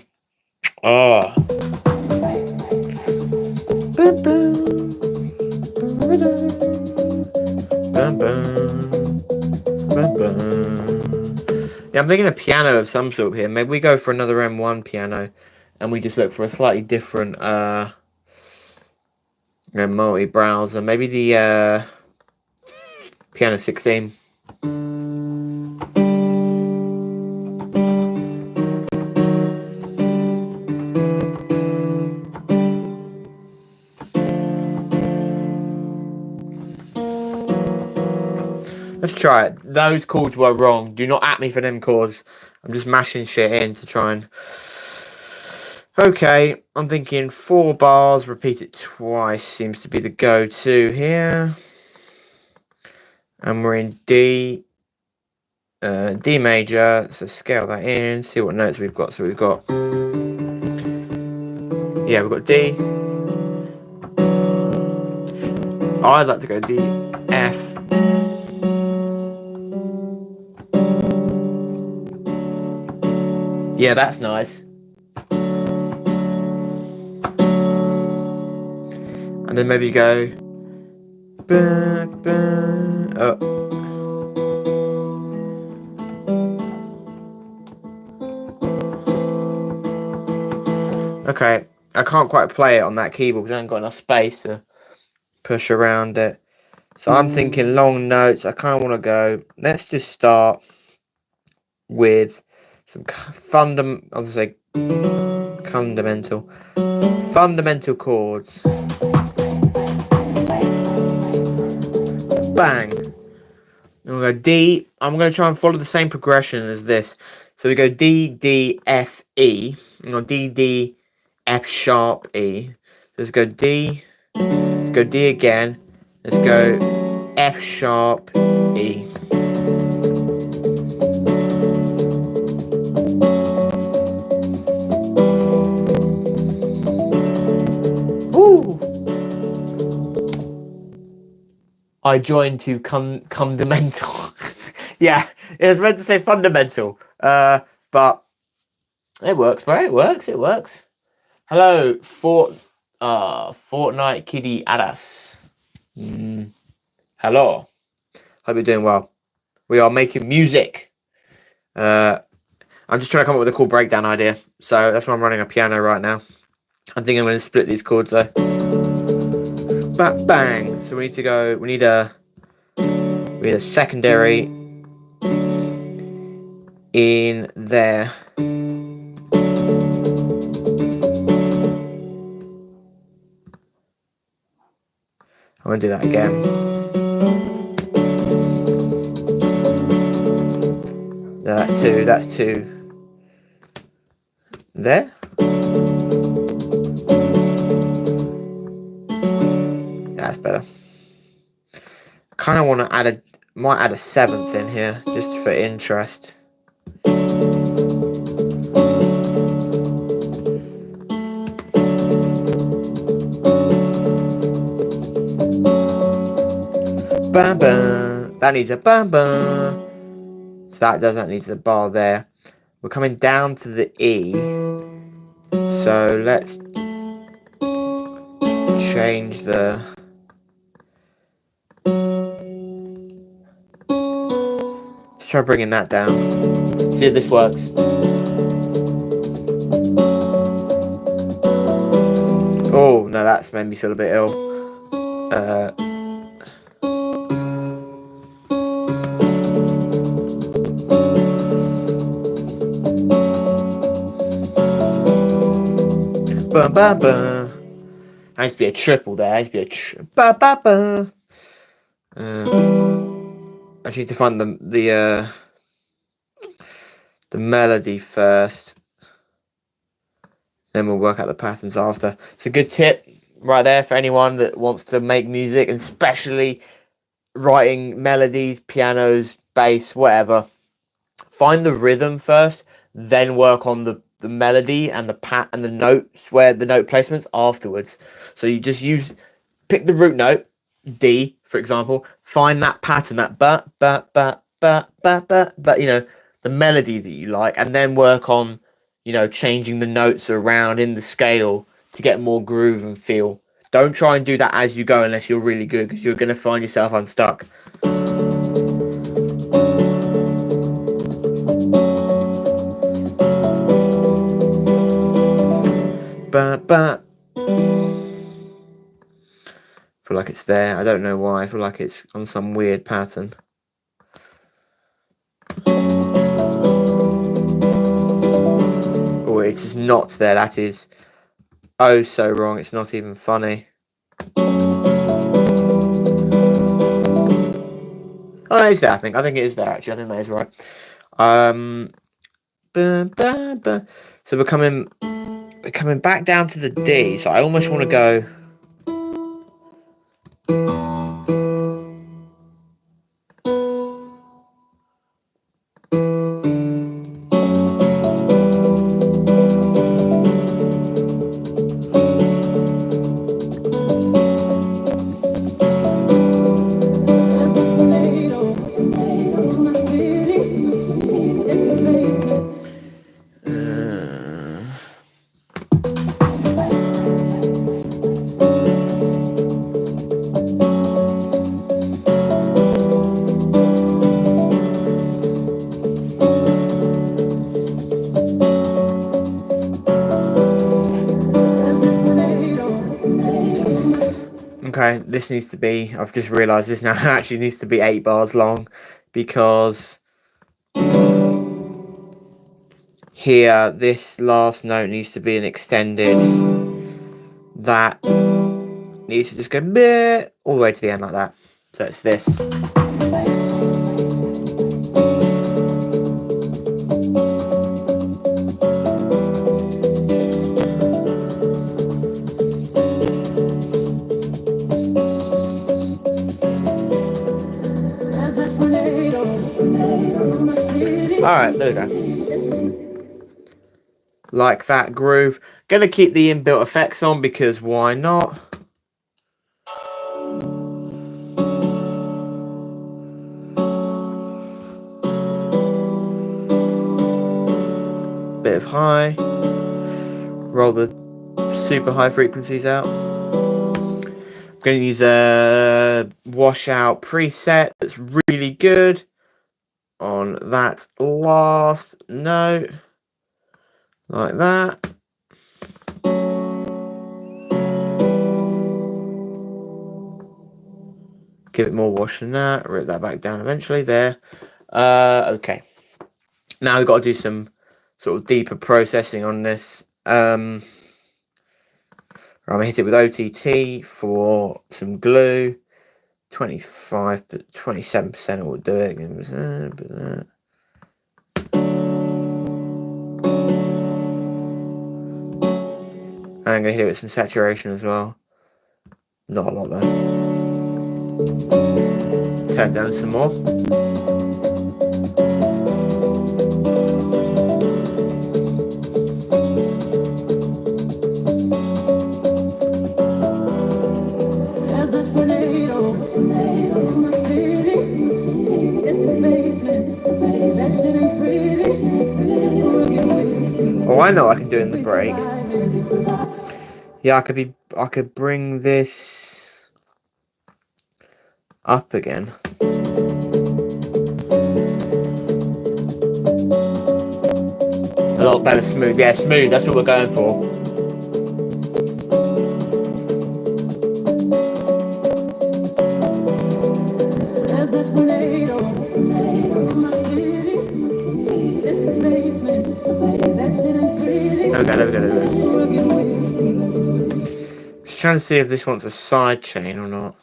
Yeah, I'm thinking a piano of some sort here. Maybe we go for another M1 piano, and we just look for a slightly different multi-browser. Maybe the piano 16. Let's try it. Those chords were wrong. Do not at me for them chords. I'm just mashing shit in to try and. Okay, I'm thinking 4 bars, repeat it twice seems to be the go-to here. And we're in D major, so scale that in, see what notes we've got. So we've got, yeah, we've got D. I'd like to go D, F. Yeah, that's nice. And then maybe go. Oh. Okay, I can't quite play it on that keyboard because I haven't got enough space to push around it. So I'm thinking long notes. I kind of want to go. Let's just start with some fundamental chords. Bang. And we'll go D. I'm going to try and follow the same progression as this. So we go D, D, F, E. D, D, F sharp, E. So let's go D. Let's go D again. Let's go F sharp, E. Ooh. I joined to fundamental. Yeah, it was meant to say fundamental. But it works, bro. It works. Hello, Fortnite Kitty Adas. Hello. Hope you're doing well. We are making music. I'm just trying to come up with a cool breakdown idea. So that's why I'm running a piano right now. I think I'm going to split these chords though. Bang. So we need a secondary in there. I'm going to do that again. No, that's two. There. That's better. Kind of want to might add a 7th in here, just for interest. Bam bam. That needs a bam bam. So that needs a bar there. We're coming down to the E. So let's change the. Let's try bringing that down. See if this works. Oh no, that's made me feel a bit ill. Bum, bum, bum. That needs to be a triple there. That needs to be a bum, bum, bum. I need to find the melody first. Then we'll work out the patterns after. It's a good tip right there for anyone that wants to make music, and especially writing melodies, pianos, bass, whatever. Find the rhythm first, then work on the melody and the notes, where the note placements afterwards. So you just pick the root note, D, for example, find that pattern, that but, you know, the melody that you like, and then work on, you know, changing the notes around in the scale to get more groove and feel. Don't try and do that as you go unless you're really good, because you're going to find yourself unstuck. But I feel like it's there. I don't know why. I feel like it's on some weird pattern. Oh, it's just not there. That is oh so wrong. It's not even funny. Oh, it's there. I think it is there. Actually, I think that is right. So we're coming back down to the D. So I almost want to go. Okay, this needs to be, I've just realised this now actually needs to be 8 bars long, because here, this last note needs to be an extended, that needs to just go all the way to the end like that. So it's this. Alright, there we go. Like that groove. Gonna keep the inbuilt effects on because why not? Bit of high. Roll the super high frequencies out. I'm gonna use a washout preset that's really good on that last note, like that. Give it more wash than that, rip that back down eventually, there. Okay, now we've got to do some sort of deeper processing on this. I'm gonna hit it with OTT for some glue. 27% will do it. I'm gonna hit it with some saturation as well. Not a lot though. Turn down some more. Oh, I know I can do in the break. Yeah, I could bring this up again. A lot better smooth. Yeah, smooth, that's what we're going for. There we go. Just trying to see if this wants a side chain or not.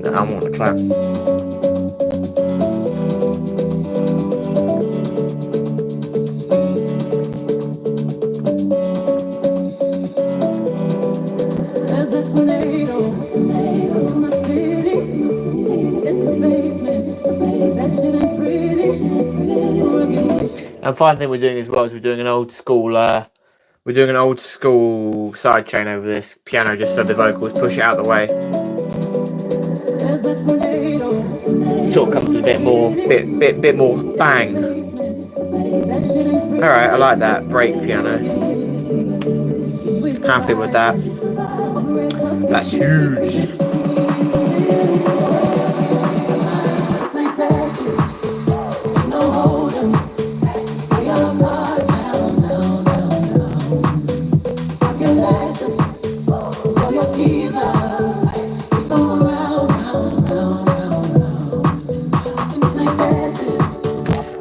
No, I want a clap. And final thing we're doing as well is we're doing an old school side chain over this piano just so the vocals push it out the way. Sort of comes a bit more bang. Alright, I like that break piano. Happy with that. That's huge.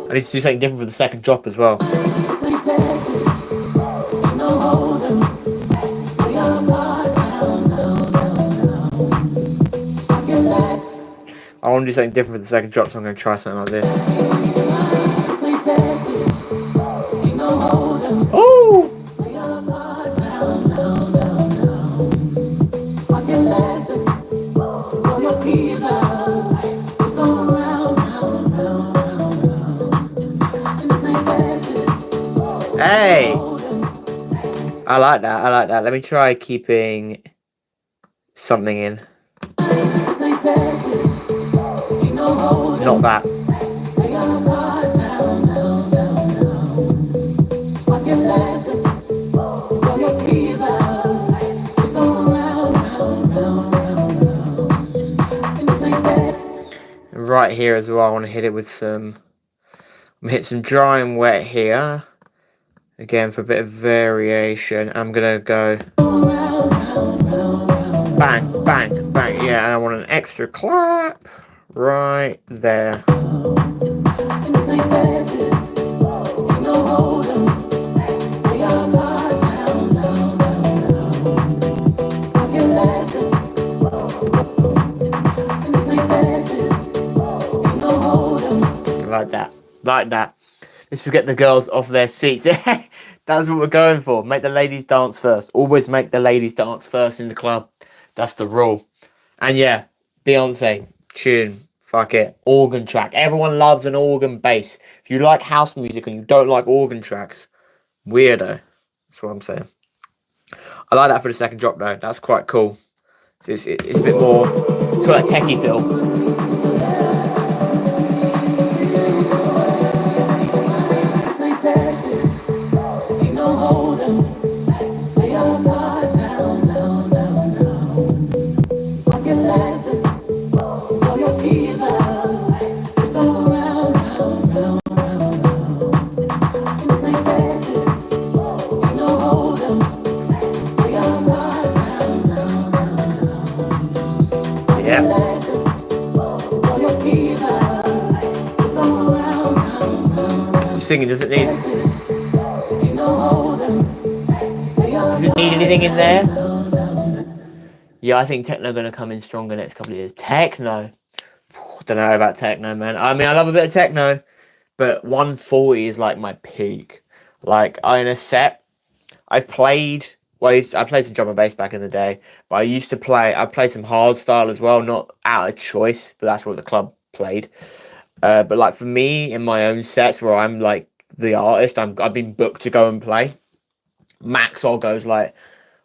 I need to do something different for the second drop as well. I want to do something different for the second drop, so I'm going to try something like this. Oh! Hey! I like that. Let me try keeping something in. Not that. And right here as well, I want to hit it with some... I'm going to hit some dry and wet here. Again, for a bit of variation. I'm going to go... Bang, bang, bang. Yeah, and I want an extra clap. Right there. Like that. This will get the girls off their seats. That's what we're going for. Make the ladies dance first. Always make the ladies dance first in the club. That's the rule. And yeah, Beyonce tune. Fuck it. Organ track. Everyone loves an organ bass. If you like house music and you don't like organ tracks, weirdo. That's what I'm saying. I like that for the second drop though. That's quite cool. It's a bit more... It's got that techie feel. Singing, does it need anything in there? Yeah, I think techno gonna come in stronger next couple of years. Techno, I don't know about techno, man. I mean, I love a bit of techno, but 140 is like my peak. Like, in a set, I played some drum and bass back in the day, but I played some hard style as well, not out of choice, but that's what the club played. But like for me in my own sets where I'm like the artist, I've been booked to go and play. Max all goes like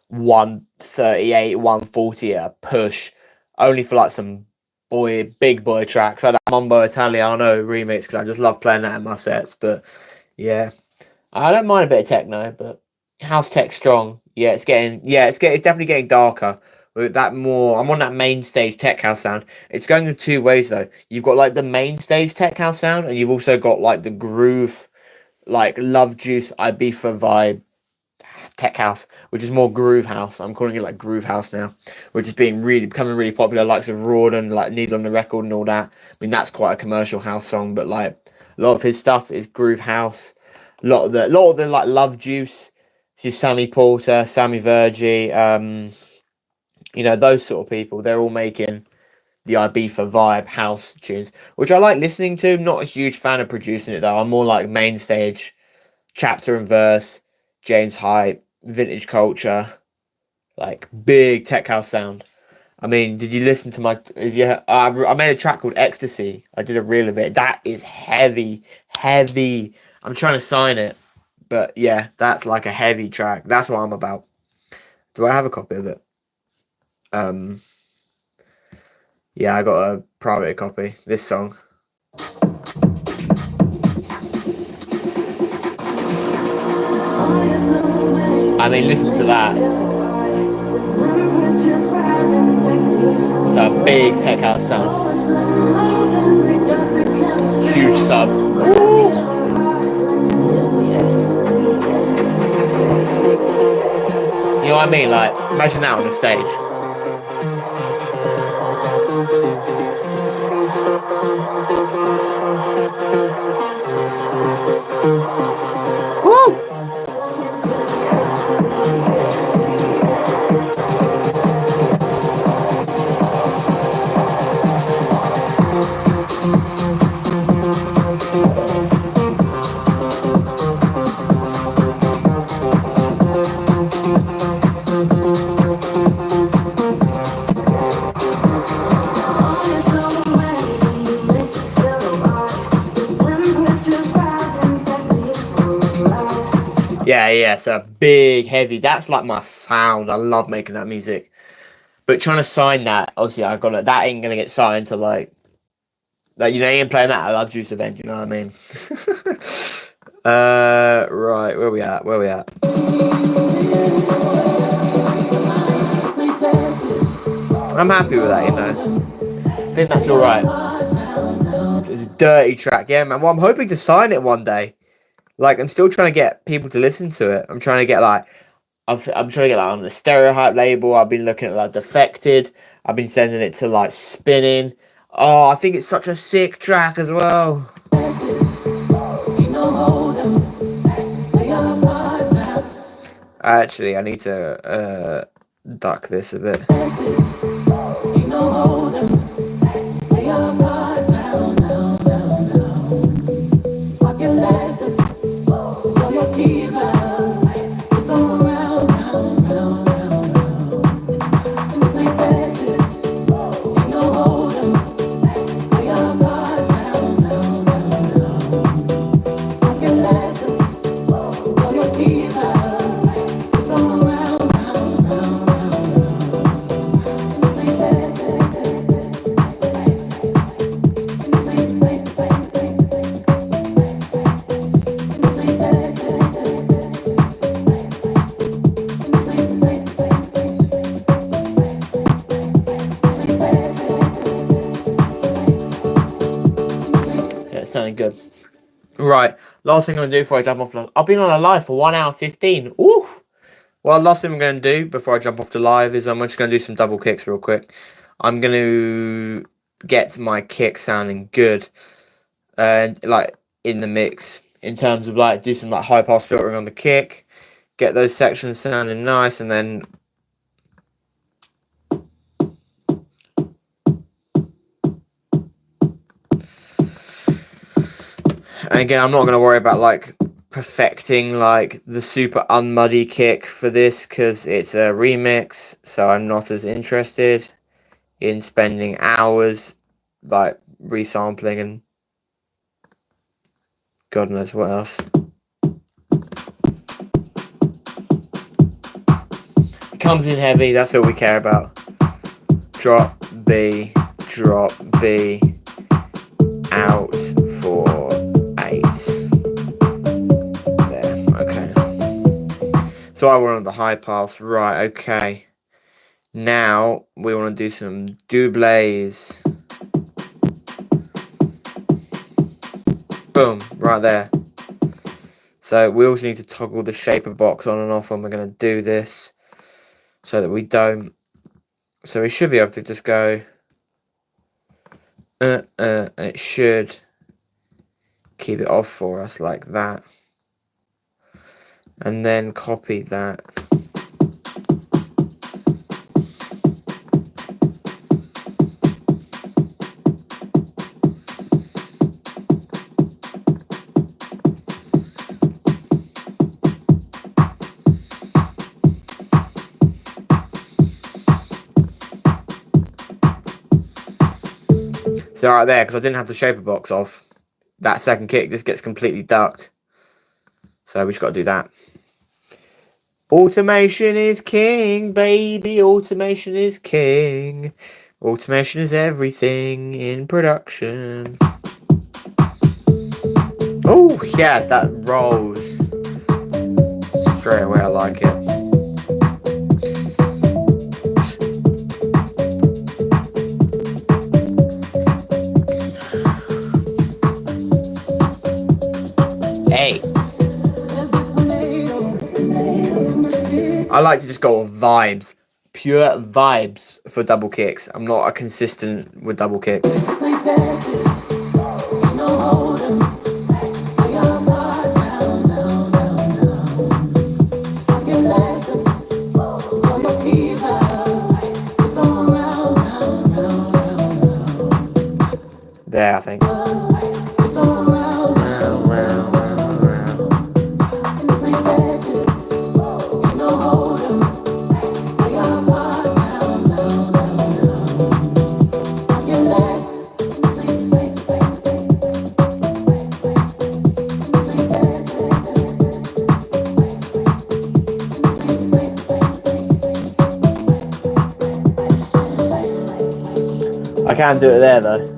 138, 140 at a push, only for like some big boy tracks like that Mambo Italiano remix because I just love playing that in my sets. But yeah, I don't mind a bit of techno, but house tech strong. It's definitely getting darker. With that more, I'm on that main stage tech house sound. It's going in two ways though. You've got like the main stage tech house sound, and you've also got like the groove, like Love Juice, Ibiza vibe tech house, which is more groove house. I'm calling it like groove house now, which is becoming really popular. Likes of Rawdon, like Needle on the Record and all that. I mean, that's quite a commercial house song, but like a lot of his stuff is groove house. A lot of the like Love Juice, so Sammy Porter, Sammy Vergi, those sort of people. They're all making the Ibiza vibe house tunes, which I like listening to. Not a huge fan of producing it though. I'm more like main stage, chapter and verse, James Hype, vintage culture, like big tech house sound. I mean, did you listen to my? If you, I made a track called Ecstasy. I did a reel of it. That is heavy, heavy. I'm trying to sign it, but yeah, that's like a heavy track. That's what I'm about. Do I have a copy of it? Um, yeah, I got a private copy. This song. I mean, listen to that. It's a big tech house sound. Huge sub. You know what I mean? Like, imagine that on the stage. Woo! Yeah, so big, heavy. That's like my sound. I love making that music. But trying to sign that, obviously, that ain't gonna get signed to like ain't playing that at Love Juice event. You know what I mean? Right, where we at? Where we at? I'm happy with that. I think that's all right. It's a dirty track, yeah, man. Well, I'm hoping to sign it one day. Like, I'm still trying to get people to listen to it. I'm trying to get like I'm trying to get that on the Stereotype label. I've been looking at like Defected. I've been sending it to like Spinning. Oh, I think it's such a sick track as well. Actually, I need to duck this a bit. Sounding good. Right, last thing I'm gonna do before I jump off. I've been on a live for 1 hour 15. Ooh. Well, last thing I'm gonna do before I jump off the live is I'm just gonna do some double kicks real quick. I'm gonna get my kick sounding good, and like in the mix in terms of like do some like high pass filtering on the kick, get those sections sounding nice, and then and again, I'm not going to worry about like perfecting like the super unmuddy kick for this because it's a remix, so I'm not as interested in spending hours like resampling and God knows what else. It comes in heavy, that's all we care about. Drop B, out for 8. There, okay. So I went on the high pass, right, okay. Now we want to do some doubles. Boom, right there. So we also need to toggle the shaper box on and off when we're going to do this, so that we don't. So we should be able to just go, and it should keep it off for us like that. And then copy that. So right there, because I didn't have the shaper box off, that second kick just gets completely ducked. So we just got to do that. Automation is king, baby. Automation is king. Automation is everything in production. Oh, yeah, that rolls. Straight away, I like it. Hey. I like to just go on vibes. Pure vibes for double kicks. I'm not a consistent with double kicks. There, I think. I can't do it there though.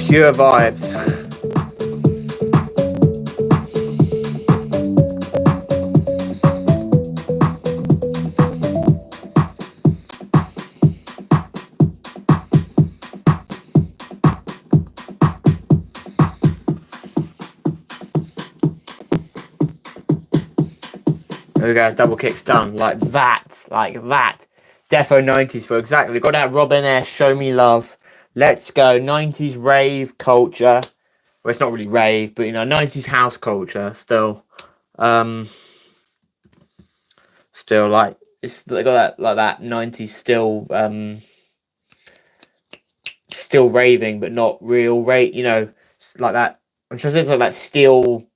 Pure vibes. There we go, double kicks done, like that, Defo 90s for exactly. Got that Robin S, Show Me Love. Let's go, 90s rave culture. Well, it's not really rave, but you know, 90s house culture still. Still like they got that like that 90s still raving, but not real rave. You know, like that. I'm trying to say it's like that still.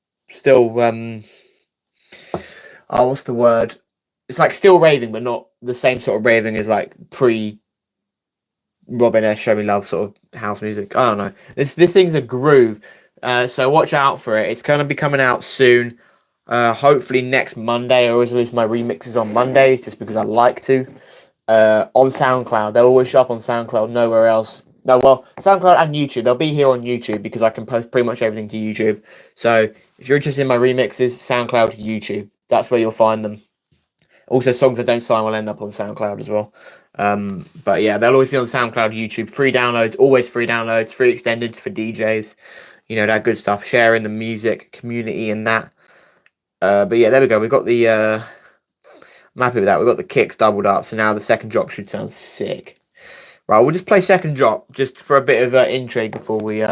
Oh, what's the word? It's like still raving, but not the same sort of raving as like pre Robin S. Show Me Love sort of house music. I don't know. This thing's a groove. So watch out for it. It's gonna be coming out soon. Hopefully next Monday. I always release my remixes on Mondays just because I like to. On SoundCloud. They'll always show up on SoundCloud, nowhere else. No, well, SoundCloud and YouTube. They'll be here on YouTube because I can post pretty much everything to YouTube. So if you're interested in my remixes, SoundCloud, YouTube. That's where you'll find them. Also, songs I don't sign will end up on SoundCloud as well. But yeah, they'll always be on SoundCloud, YouTube. Free downloads, always free downloads, free extended for DJs. You know, that good stuff. Sharing the music community and that. But yeah, there we go. We've got the... I'm happy with that. We've got the kicks doubled up. So now the second drop should sound sick. Right, we'll just play second drop just for a bit of intrigue before we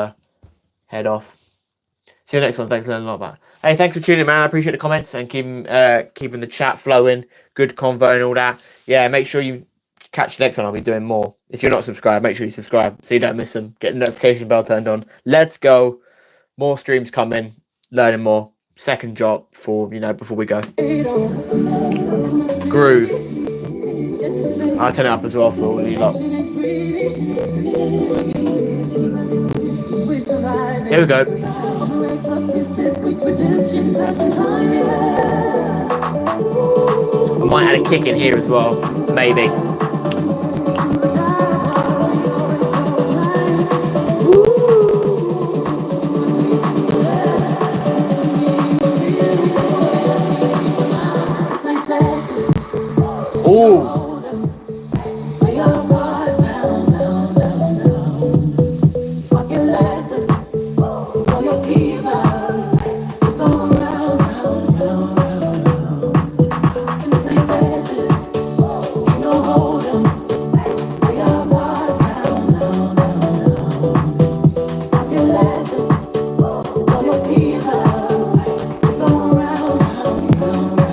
head off. See you next one. Thanks for learning a lot about it. Hey, thanks for tuning in, man. I appreciate the comments and keeping the chat flowing. Good convo and all that. Yeah, make sure you catch the next one. I'll be doing more. If you're not subscribed, make sure you subscribe so you don't miss them. Get the notification bell turned on. Let's go. More streams coming. Learning more. Second drop for, before we go. Groove. I'll turn it up as well for all you lot. Here we go. I might add a kick in here as well. Maybe. Ooh.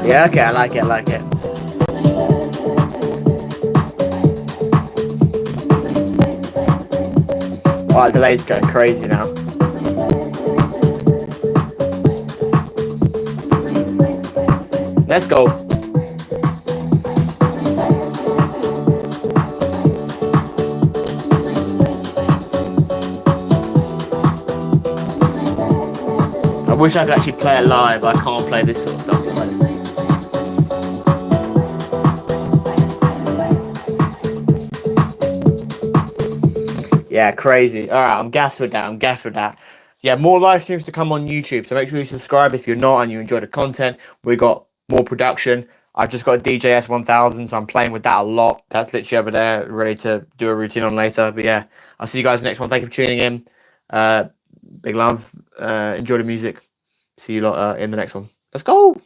Yeah, okay, I like it. Oh, the delay's going crazy now. Let's go. I wish I could actually play it live, but I can't play this sort of stuff live. Yeah, crazy. All right, I'm gassed with that. Yeah, more live streams to come on YouTube. So make sure you subscribe if you're not and you enjoy the content. We got more production. I've just got a DJS 1000, so I'm playing with that a lot. That's literally over there, ready to do a routine on later. But yeah, I'll see you guys next one. Thank you for tuning in. Big love. Enjoy the music. See you lot in the next one. Let's go.